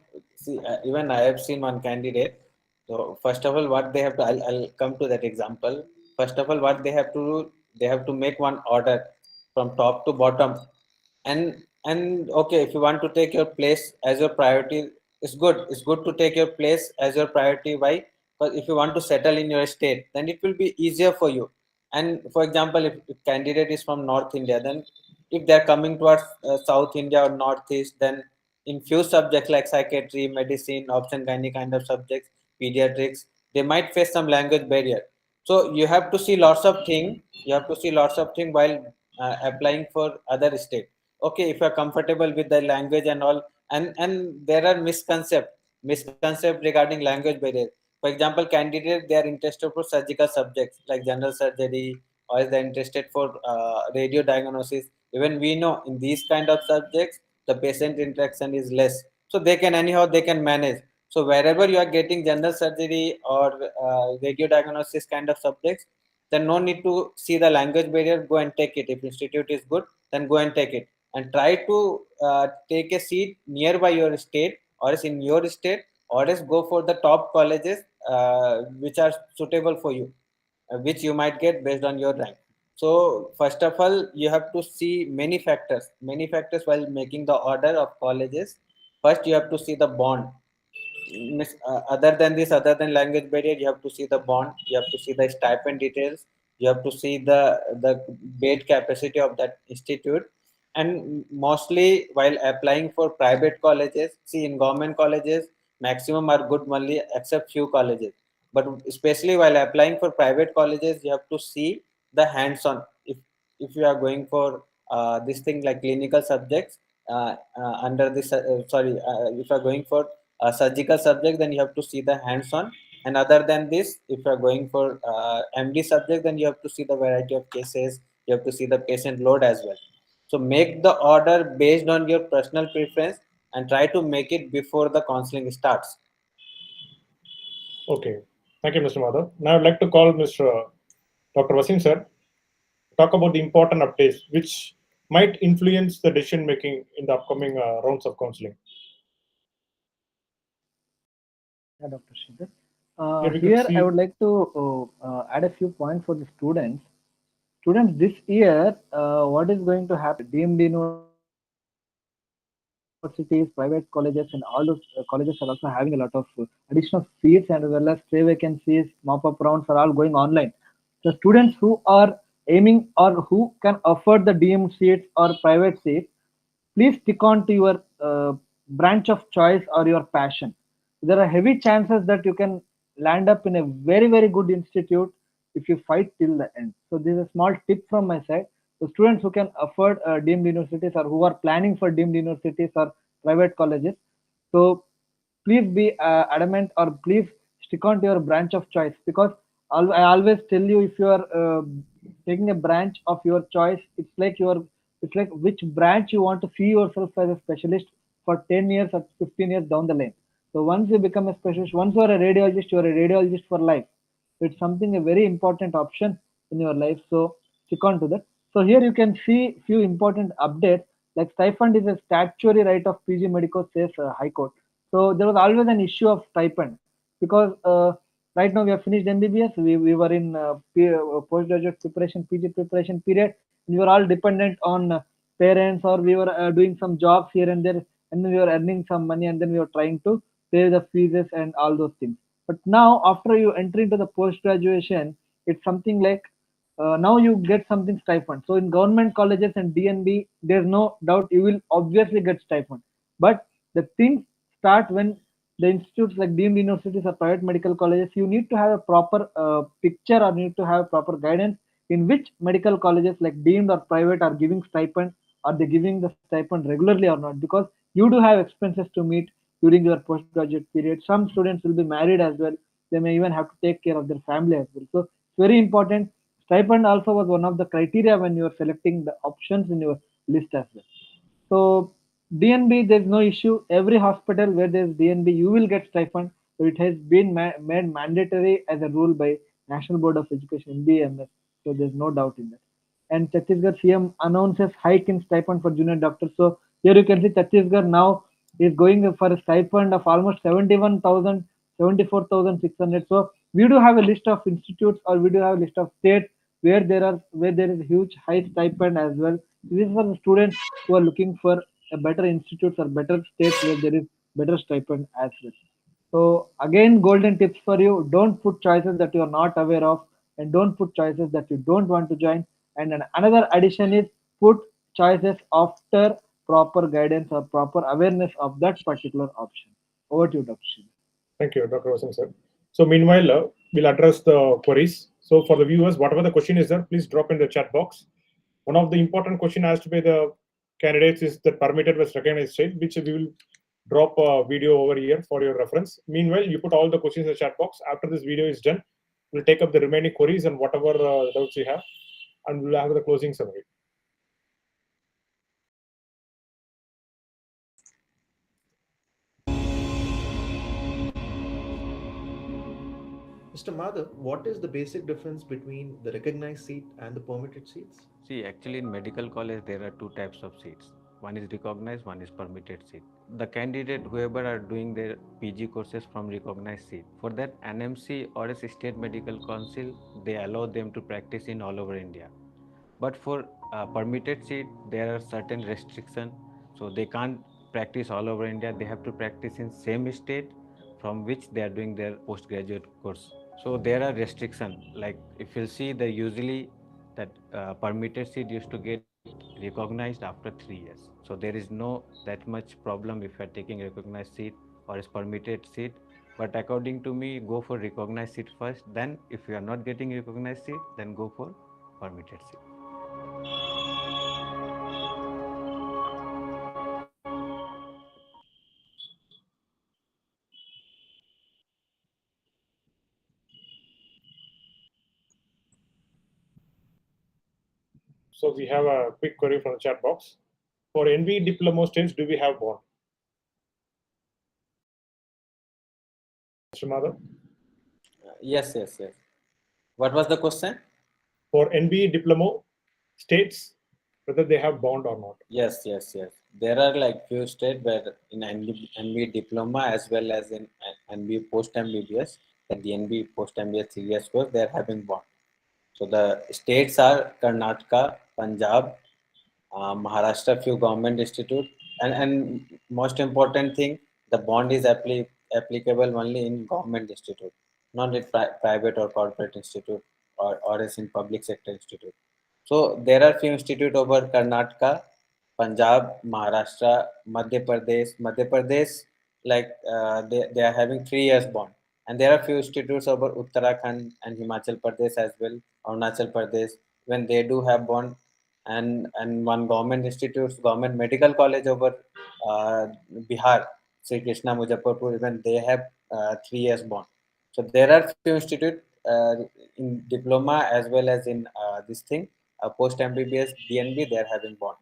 even I have seen one candidate. So first of all, what they have to, I'll come to that example. First of all, what they have to do, they have to make one order from top to bottom. And okay, if you want to take your place as your priority, it's good. It's good to take your place as your priority. Why? Because if you want to settle in your state, then it will be easier for you. And for example, if candidate is from North India, then if they're coming towards South India or Northeast, then in few subjects like psychiatry, medicine, option gynae kind of subjects, pediatrics, they might face some language barrier. So you have to see lots of things. You have to see lots of things while applying for other state. Okay, if you're comfortable with the language and all, and there are misconcept regarding language barrier. For example, candidate, they are interested for surgical subjects like general surgery, or is they interested for radio diagnosis. Even we know in these kind of subjects the patient interaction is less, so they can anyhow they can manage. So wherever you are getting general surgery or radio diagnosis kind of subjects, then no need to see the language barrier. Go and take it. If institute is good, then go and take it, and try to take a seat nearby your state, or is in your state, or else go for the top colleges which are suitable for you, which you might get based on your rank. So first of all, you have to see many factors while making the order of colleges. First, you have to see the bond. Other than language barrier, you have to see the bond. You have to see the stipend details. You have to see the bed capacity of that institute. And mostly while applying for private colleges, see, in government colleges maximum are good only except few colleges, but especially while applying for private colleges, you have to see the hands-on. If you are going for this thing like clinical subjects under this if you are going for a surgical subject, then you have to see the hands-on. And other than this, if you are going for MD subject, then you have to see the variety of cases. You have to see the patient load as well. So make the order based on your personal preference and try to make it before the counseling starts. Okay, thank you, Mr. Madhav. Now I'd like to call Mr. Dr. Wasim sir, talk about the important updates which might influence the decision making in the upcoming rounds of counseling. Yeah, Dr. Sridhar. We could Here, I see. would like to add a few points for the students. Students, this year, what is going to happen? DMD universities, private colleges, and all those colleges are also having a lot of additional seats, and as well as stray vacancies, mop-up rounds are all going online. The students who are aiming or who can afford the DM seats or private seats, please stick on to your branch of choice or your passion. There are heavy chances that you can land up in a very, very good institute if you fight till the end. So this is a small tip from my side. The students who can afford deemed universities or who are planning for deemed universities or private colleges, so please be adamant or please stick on to your branch of choice, because I always tell you, if you are taking a branch of your choice, it's like which branch you want to see yourself as a specialist for 10 years or 15 years down the line. So once you become a specialist, once you are a radiologist, you are a radiologist for life. It's something a very important option in your life. So stick on to that. So here you can see few important updates, like stipend is a statutory right of PG Medico, says High Court. So there was always an issue of stipend, because right now we have finished MBBS, we were in postgraduate preparation, PG preparation period, and we were all dependent on parents, or we were doing some jobs here and there, and then we were earning some money, and then we were trying to pay the fees and all those things. But now, after you enter into the post graduation, it's something like now you get something stipend. So in government colleges and DNB, there's no doubt you will obviously get stipend. But the things start when the institutes like deemed universities or private medical colleges, you need to have a proper picture, or need to have proper guidance in which medical colleges like deemed or private are giving stipend, or they giving the stipend regularly or not, because you do have expenses to meet during your postgraduate period. Some students will be married as well. They may even have to take care of their family as well. So it's very important. Stipend also was one of the criteria when you are selecting the options in your list as well. So DNB, there's no issue. Every hospital where there's DNB, you will get stipend. So it has been made mandatory as a rule by National Board of Education, NBMS. So there's no doubt in that. And Chhattisgarh CM announces hike in stipend for junior doctors. So here you can see Chhattisgarh now is going for a stipend of almost 71,000, 74,600. So we do have a list of institutes, or we do have a list of states where there is huge high stipend as well. This is for the students who are looking for a better institutes or better states where there is better stipend as well. So again, golden tips for you: don't put choices that you are not aware of, and don't put choices that you don't want to join. And then another addition is put choices after proper guidance or proper awareness of that particular option. Over to you, Dr. Shiva. Thank you, Dr. Vasan sir. So meanwhile, we'll address the queries. So for the viewers, whatever the question is there, please drop in the chat box. One of the important question asked by the candidates is the permitted was recognized state, which we will drop a video over here for your reference. Meanwhile, you put all the questions in the chat box. After this video is done, we'll take up the remaining queries and whatever doubts you have, and we'll have the closing summary. Mr. Madhav, what is the basic difference between the recognized seat and the permitted seats? See, actually in medical college there are two types of seats. One is recognized, one is permitted seat. The candidate, whoever are doing their PG courses from recognized seat, for that NMC or a state medical council, they allow them to practice in all over India. But for permitted seat, there are certain restrictions, so they can't practice all over India. They have to practice in same state from which they are doing their postgraduate course. So there are restrictions. Like if you see, the usually that permitted seat used to get recognized after 3 years. So there is no that much problem if you are taking recognized seat or is permitted seat. But according to me, go for recognized seat first. Then if you are not getting recognized seat, then go for permitted seat. So we have a quick query from the chat box. For NBE Diploma states, do we have bond? Mr. Madhav? Yes. What was the question? For NBE Diploma states, whether they have bond or not. Yes. There are like few states where in NBE Diploma as well as in NBE Post MBBS, the DNB Post MBBS 3 years course, they are having bond. So the states are Karnataka, Punjab, Maharashtra, few government institute, and most important thing, the bond is applicable only in government institute, not in private or corporate institute, or as in public sector institute. So there are few institute over Karnataka, Punjab, Maharashtra, Madhya Pradesh, like they are having 3 years bond. And there are few institutes over Uttarakhand and Himachal Pradesh as well, Arunachal Pradesh, when they do have bond. And one government institutes, government medical college over Bihar, Sri Krishna Muzaffarpur, even they have 3 years bond. So there are few institute in diploma as well as in this thing, post MBBS DNB, they are having bond.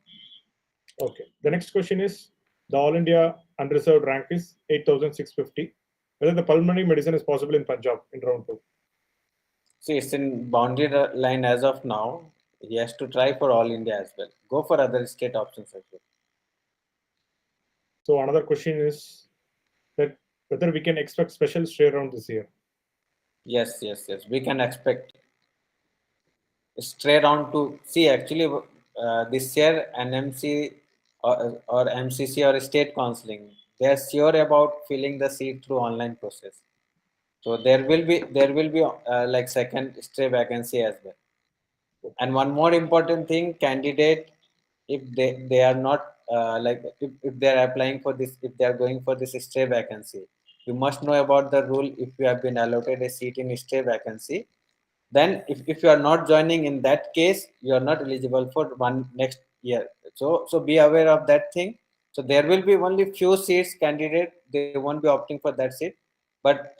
Okay. The next question is, the All India unreserved rank is 8,650. Whether the pulmonary medicine is possible in Punjab in round 2. See, it's in boundary line as of now. He has to try for All India as well. Go for other state options as well. So another question is that whether we can expect special stray round this year. Yes. We can expect stray round to see. Actually, this year NMC or MCC or state counseling, they are sure about filling the seat through online process. So there will be like second stray vacancy as well. And one more important thing, candidate, if they are not like if they are applying for this, if they are going for this stray vacancy, you must know about the rule. If you have been allotted a seat in stray vacancy, then if you are not joining, in that case you are not eligible for one next year. So be aware of that thing. So there will be only few seats candidate, they won't be opting for that seat. But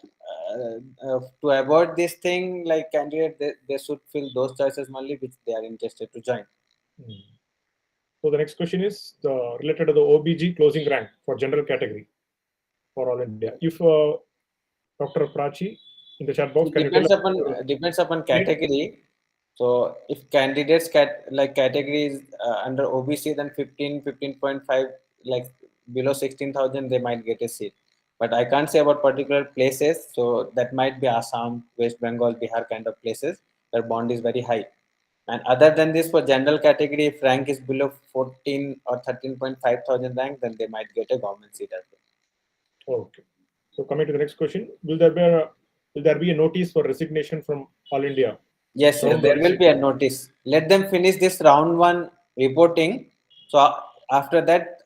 to avoid this thing, like candidate, they should fill those choices only which they are interested to join. So the next question is related to the OBG closing rank for general category for all India. If Dr. Prachi in the chat box, can you tell us? Depends upon category. So if candidates like categories under OBC, then 15.5, like below 16,000, they might get a seat. But I can't say about particular places. So that might be Assam, West Bengal, Bihar kind of places where bond is very high. And other than this, for general category, if rank is below 14 or 13.5 thousand rank, then they might get a government seat as well. Okay. So coming to the next question, will there be a notice for resignation from All India? Yes, sir, there will be a notice. Let them finish this round 1 reporting. So after that,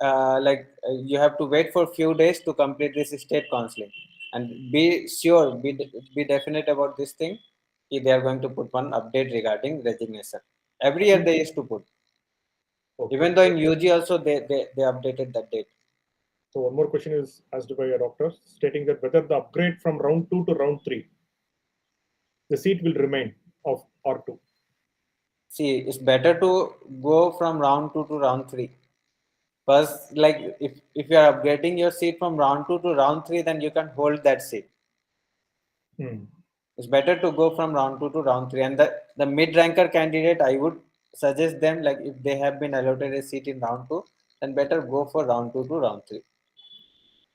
you have to wait for a few days to complete this state counseling, and be sure, be definite about this thing. They are going to put one update regarding resignation. Every year they used to put. Okay. Even though in UG also they updated that date. So one more question is asked by a doctor stating that whether the upgrade from round 2 to round 3, the seat will remain of R2. See, it's better to go from round 2 to round 3. First, like if you are upgrading your seat from round 2 to round 3, then you can hold that seat. It's better to go from round 2 to round 3. And the mid-ranker candidate, I would suggest them, like if they have been allotted a seat in round 2, then better go for round 2 to round 3.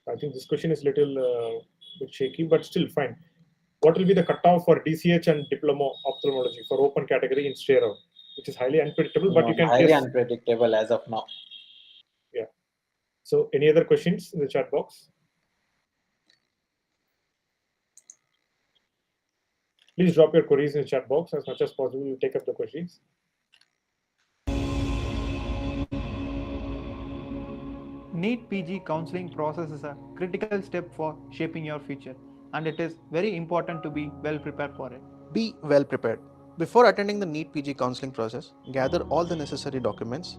I think this question is a little bit shaky, but still fine. What will be the cutoff for DCH and diploma ophthalmology for open category in stay round, which is highly unpredictable, but you can highly guess. Unpredictable as of now. Yeah. So any other questions in the chat box? Please drop your queries in the chat box as much as possible. We'll take up the questions. NEET PG counseling process is a critical step for shaping your future, and it is very important to be well prepared for it. Be well prepared. Before attending the NEET PG counseling process, gather all the necessary documents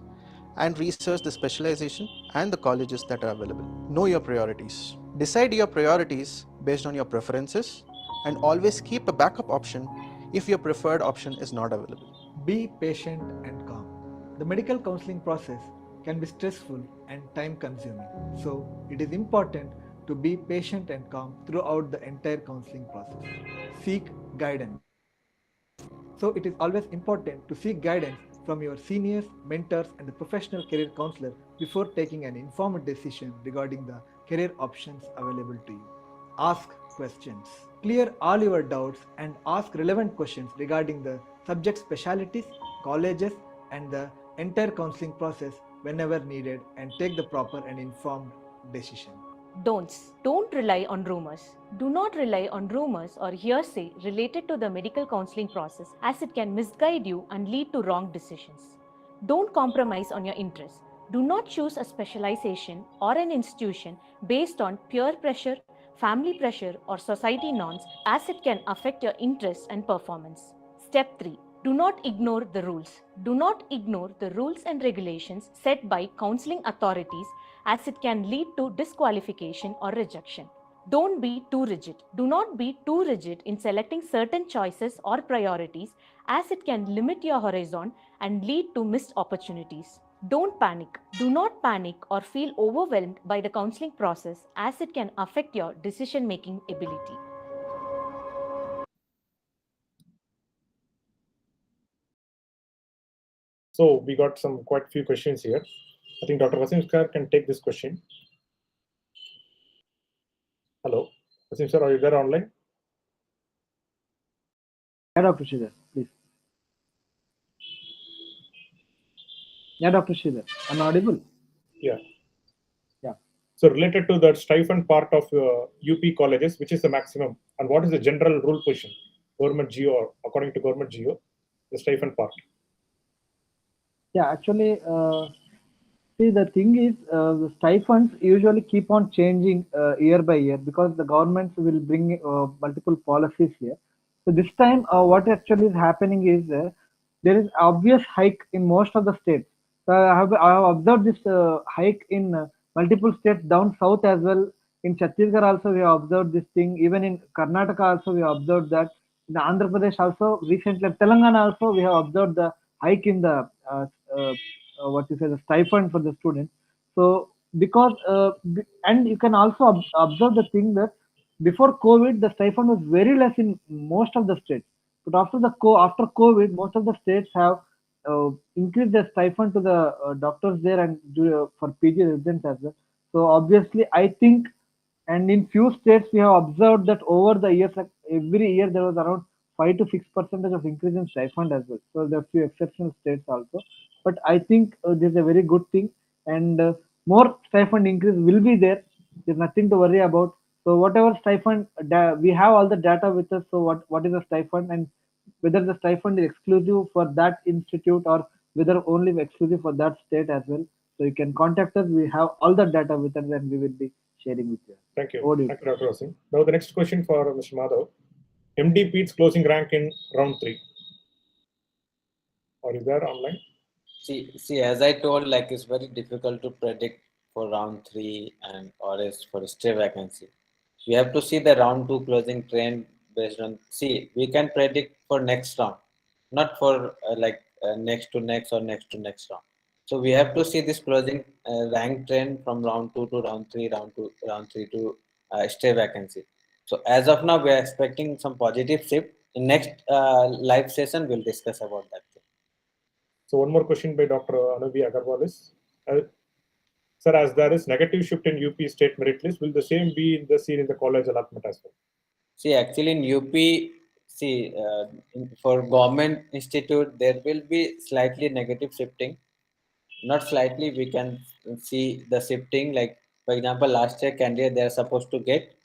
and research the specialization and the colleges that are available. Know your priorities. Decide your priorities based on your preferences, and always keep a backup option if your preferred option is not available. Be patient and calm. The medical counseling process can be stressful and time consuming. So it is important to be patient and calm throughout the entire counseling process. Seek guidance. So it is always important to seek guidance from your seniors, mentors, and the professional career counselor before taking an informed decision regarding the career options available to you. Ask questions. Clear all your doubts and ask relevant questions regarding the subject specialities, colleges, and the entire counseling process whenever needed, and take the proper and informed decision. Don'ts. Don't rely on rumors. Do not rely on rumors or hearsay related to the medical counseling process, as it can misguide you and lead to wrong decisions. Don't compromise on your interests. Do not choose a specialization or an institution based on peer pressure, family pressure, or society norms, as it can affect your interests and performance. Step 3. Do not ignore the rules. Do not ignore the rules and regulations set by counseling authorities, as it can lead to disqualification or rejection. Don't be too rigid. Do not be too rigid in selecting certain choices or priorities, as it can limit your horizon and lead to missed opportunities. Don't panic. Do not panic or feel overwhelmed by the counseling process, as it can affect your decision-making ability. So we got some quite few questions here. I think Dr. Wasim sir can take this question. Hello, Wasim sir, are you there online? Yeah, Dr. Sridhar, please. Yeah, Dr. Sridhar, I'm audible. Yeah. Yeah. So related to the stipend part of UP colleges, which is the maximum, and what is the general rule position, government GO, according to government GO, the stipend part? Yeah, actually, see, the thing is, the stipends usually keep on changing year by year, because the governments will bring multiple policies here. So this time, what actually is happening is there is obvious hike in most of the states. So I have observed this hike in multiple states down south as well. In Chhattisgarh also we have observed this thing. Even in Karnataka also we have observed that. In Andhra Pradesh also recently, Telangana also we have observed the hike in the what you say, the stipend for the students. So because and you can also observe the thing that before COVID, the stipend was very less in most of the states. But after COVID, most of the states have increased their stipend to the doctors there and for PG residents as well. So obviously, I think, and in few states we have observed that over the years, like every year there was around 5 to 6% of increase in stipend as well. So there are few exceptional states also, but I think this is a very good thing, and more stipend increase will be there. There's nothing to worry about. So whatever stipend, we have all the data with us. So what is the stipend, and whether the stipend is exclusive for that institute or whether only exclusive for that state as well. So you can contact us. We have all the data with us, and we will be sharing with you. Thank you. Over to you. Thank you, Dr. Wasim. Now the next question for Mr. Madhav. MD Pete's closing rank in round 3. Or is that online? See, as I told, like it's very difficult to predict for round 3 and or as for stay vacancy. We have to see the round 2 closing trend based on. See, we can predict for next round, not for next to next or next to next round. So we have to see this closing rank trend from round 2 to round 3, round 3 to stay vacancy. So as of now, we are expecting some positive shift. In next live session, we'll discuss about that thing. So one more question by Dr. Anubi Agarwal is, sir, as there is negative shift in UP state merit list, will the same be seen in the college allotment as well? See, actually in UP, for government institute, there will be slightly negative shifting. Not slightly, we can see the shifting. Like, for example, last year candidate, they are supposed to get,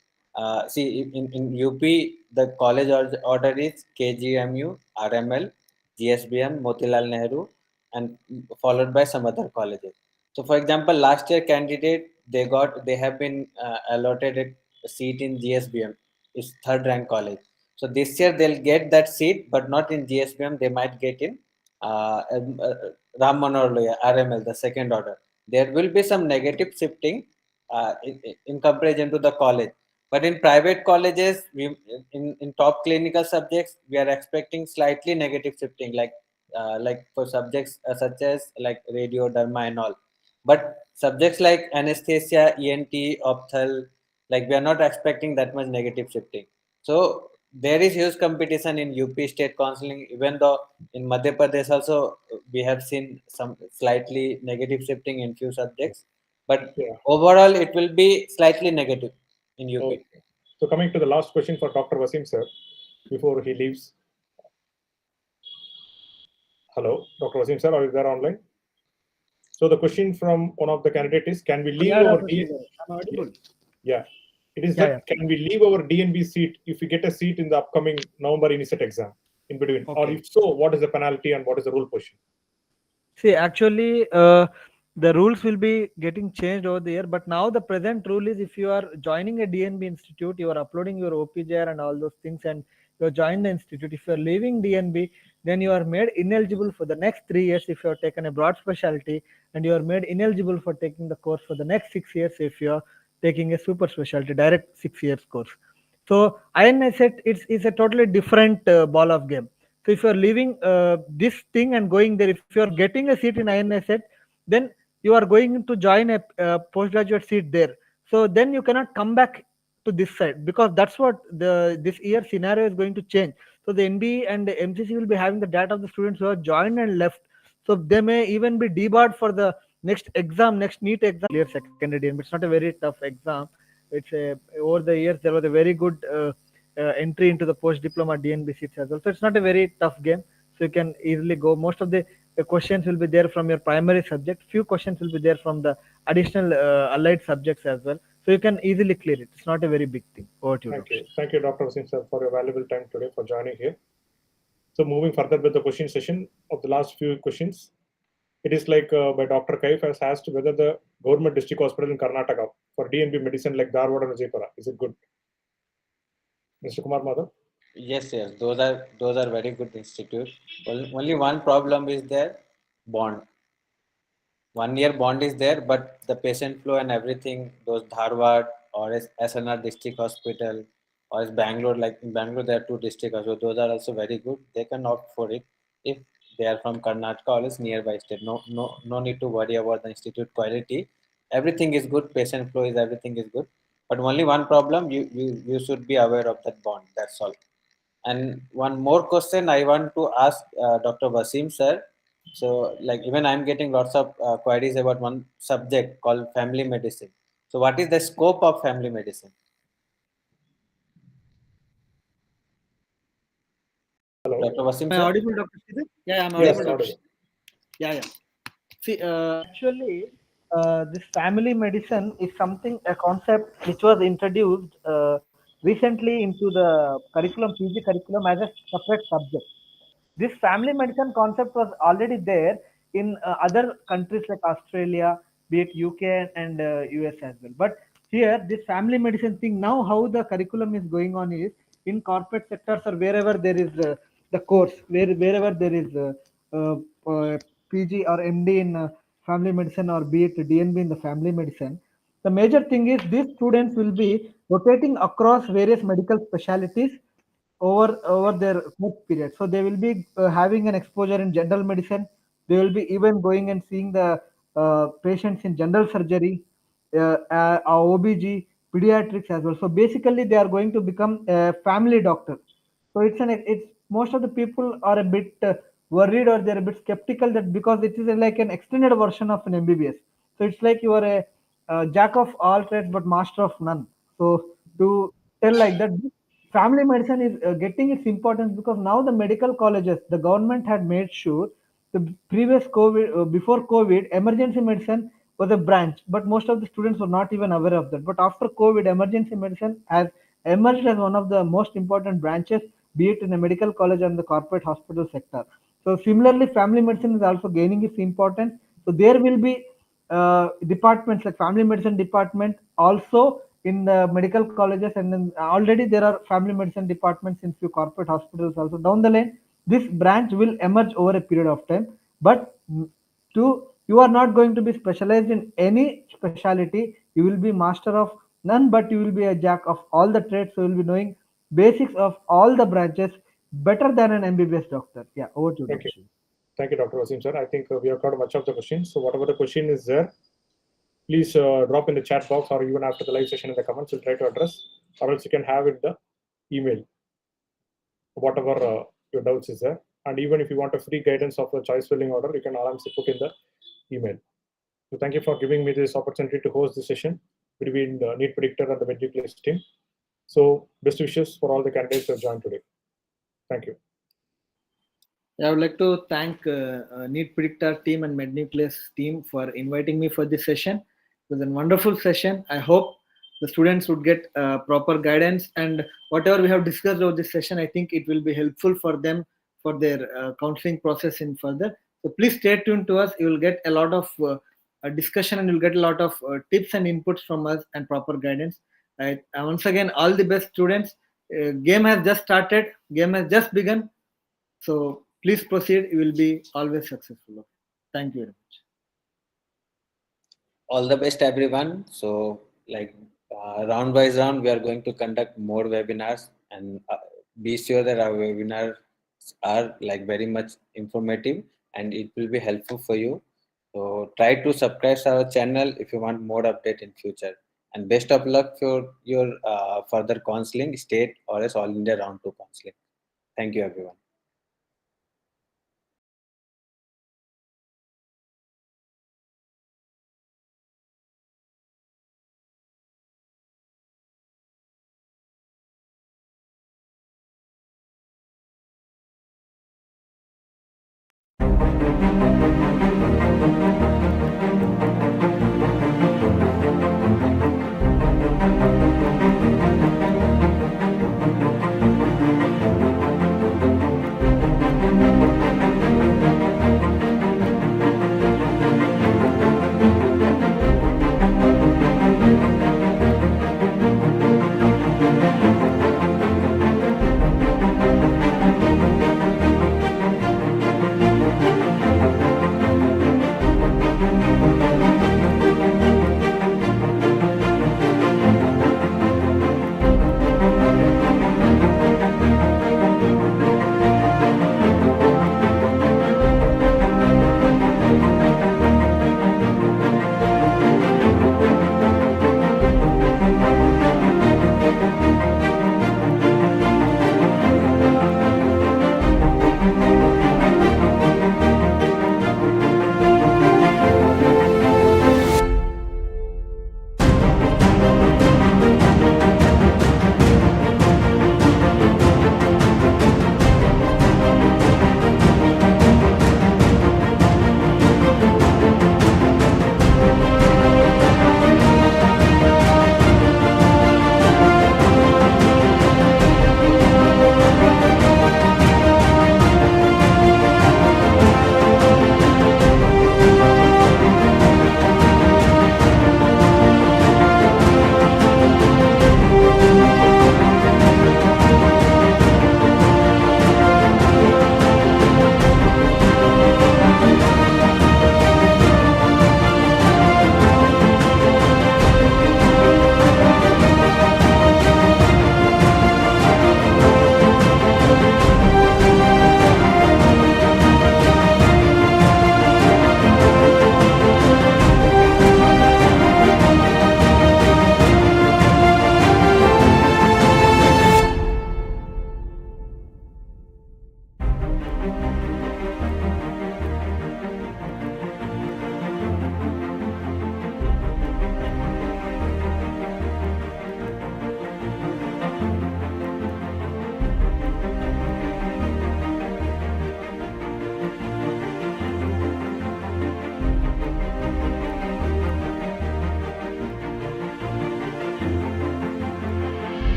in UP, the college order is KGMU, RML, GSBM, Motilal Nehru, and followed by some other colleges. So, for example, last year candidate, they have been allotted a seat in GSBM, is third rank college. So this year they'll get that seat, but not in GSBM. They might get in Ram Manohar Lohia, RML, the second order. There will be some negative shifting in comparison to the college. But in private colleges, in top clinical subjects, we are expecting slightly negative shifting, like for subjects such as like radio, derma, and all. But subjects like anesthesia, ENT, ophthal, like we are not expecting that much negative shifting. So there is huge competition in UP state counseling, even though in Madhya Pradesh also we have seen some slightly negative shifting in few subjects, but overall it will be slightly negative in UP. Okay. So coming to the last question for Dr. Wasim sir, before he leaves. Hello, Dr. Wasim sir, are you there online? So the question from one of the candidates is, can we leave our DNB? Yeah. It is that can we leave our DNB seat if we get a seat in the upcoming November INICET exam in between? Okay. Or if so, what is the penalty and what is the rule question? See, actually, the rules will be getting changed over the year, but now the present rule is if you are joining a DNB institute, you are uploading your OPJR and all those things, and you are joined the institute. If you are leaving DNB, then you are made ineligible for the next 3 years if you have taken a broad specialty, and you are made ineligible for taking the course for the next 6 years if you are taking a super specialty, direct 6 years course. So INICET is a totally different ball of game. So if you are leaving this thing and going there, if you are getting a seat in INICET, then you are going to join a postgraduate seat there. So then you cannot come back to this side, because that's what this year scenario is going to change. So the NBE and the MCC will be having the data of the students who have joined and left. So they may even be debarred for the next exam, next NEET exam. Clear secondary DNB. It's not a very tough exam. It's over the years there was a very good entry into the post diploma DNB seats as well. So it's not a very tough game. So you can easily go. Most of the questions will be there from your primary subject. Few questions will be there from the additional allied subjects as well. So you can easily clear it. It's not a very big thing. Over to you. Thank you, Dr. Wasim sir, for your valuable time today for joining here. So moving further with the question session of the last few questions, it is like by Dr. Kaif has asked whether the government district hospital in Karnataka for DNB medicine like Dharwad and Vijaypura, is it good? Mr. Kumar Madhav? Yes, those are very good institutes. Only one problem is their bond. 1 year bond is there, but the patient flow and everything, those Dharwad or SNR district hospital or Bangalore, like in Bangalore there are 2 district hospitals, those are also very good. They can opt for it. If they are from Karnataka or is nearby state. No need to worry about the institute quality. Everything is good. Patient flow is everything is good. But only one problem, you should be aware of that bond. That's all. And one more question I want to ask Dr. Wasim sir. So like even I'm getting lots of queries about one subject called family medicine. So what is the scope of family medicine? Hello. Dr. Wasim Am I sir? audible, Dr. Sridhar? Yeah, I'm Yes, audible. audible. Yeah. See, actually, this family medicine is something, a concept which was introduced recently into the curriculum, PG curriculum as a separate subject. This family medicine concept was already there in other countries like Australia, be it UK and US as well. But here, this family medicine thing, now how the curriculum is going on is in corporate sectors or wherever there is the course, wherever there is uh, PG or MD in family medicine or be it DNB in the family medicine. The major thing is these students will be rotating across various medical specialties over their course period. So they will be having an exposure in general medicine. They will be even going and seeing the patients in general surgery, OBG, pediatrics as well. So basically, they are going to become a family doctor. So it's most of the people are a bit worried or they're a bit skeptical that because it is like an extended version of an MBBS. So it's like you are a jack of all trades but master of none. So to tell like that, family medicine is getting its importance because now the medical colleges, the government had made sure the previous COVID, before COVID, emergency medicine was a branch, but most of the students were not even aware of that. But after COVID, emergency medicine has emerged as one of the most important branches, be it in a medical college and the corporate hospital sector. So similarly, family medicine is also gaining its importance. So there will be departments like family medicine department also in the medical colleges, and then already there are family medicine departments in few corporate hospitals also. Down the line, this branch will emerge over a period of time. But you are not going to be specialized in any specialty. You will be master of none, but you will be a jack of all the trades. So you will be knowing basics of all the branches better than an MBBS doctor. Yeah, over to you, Thank Dr. you. Shiv. Thank you, Dr. Wasim sir. I think we have covered much of the questions. So whatever the question is there, please drop in the chat box or even after the live session in the comments. We'll try to address, or else you can have it in the email, whatever your doubts is there. And even if you want a free guidance of the choice filling order, you can also put in the email. So thank you for giving me this opportunity to host this session between the NEET Predictor and the MedNucleus team. So best wishes for all the candidates who have joined today. Thank you. I would like to thank NEET Predictor team and MedNucleus team for inviting me for this session. It was a wonderful session. I hope the students would get proper guidance, and whatever we have discussed over this session, I think it will be helpful for them for their counseling process in further. So please stay tuned to us. You will get a lot of discussion and you'll get a lot of tips and inputs from us and proper guidance. Right. Once again, all the best students. Game has just started. Game has just begun. So please proceed. You will be always successful. Thank you very much. All the best, everyone. So, like round by round, we are going to conduct more webinars, and be sure that our webinars are like very much informative and it will be helpful for you. So, try to subscribe our channel if you want more update in future. And best of luck for your further counseling, state or as all India round 2 counseling. Thank you, everyone.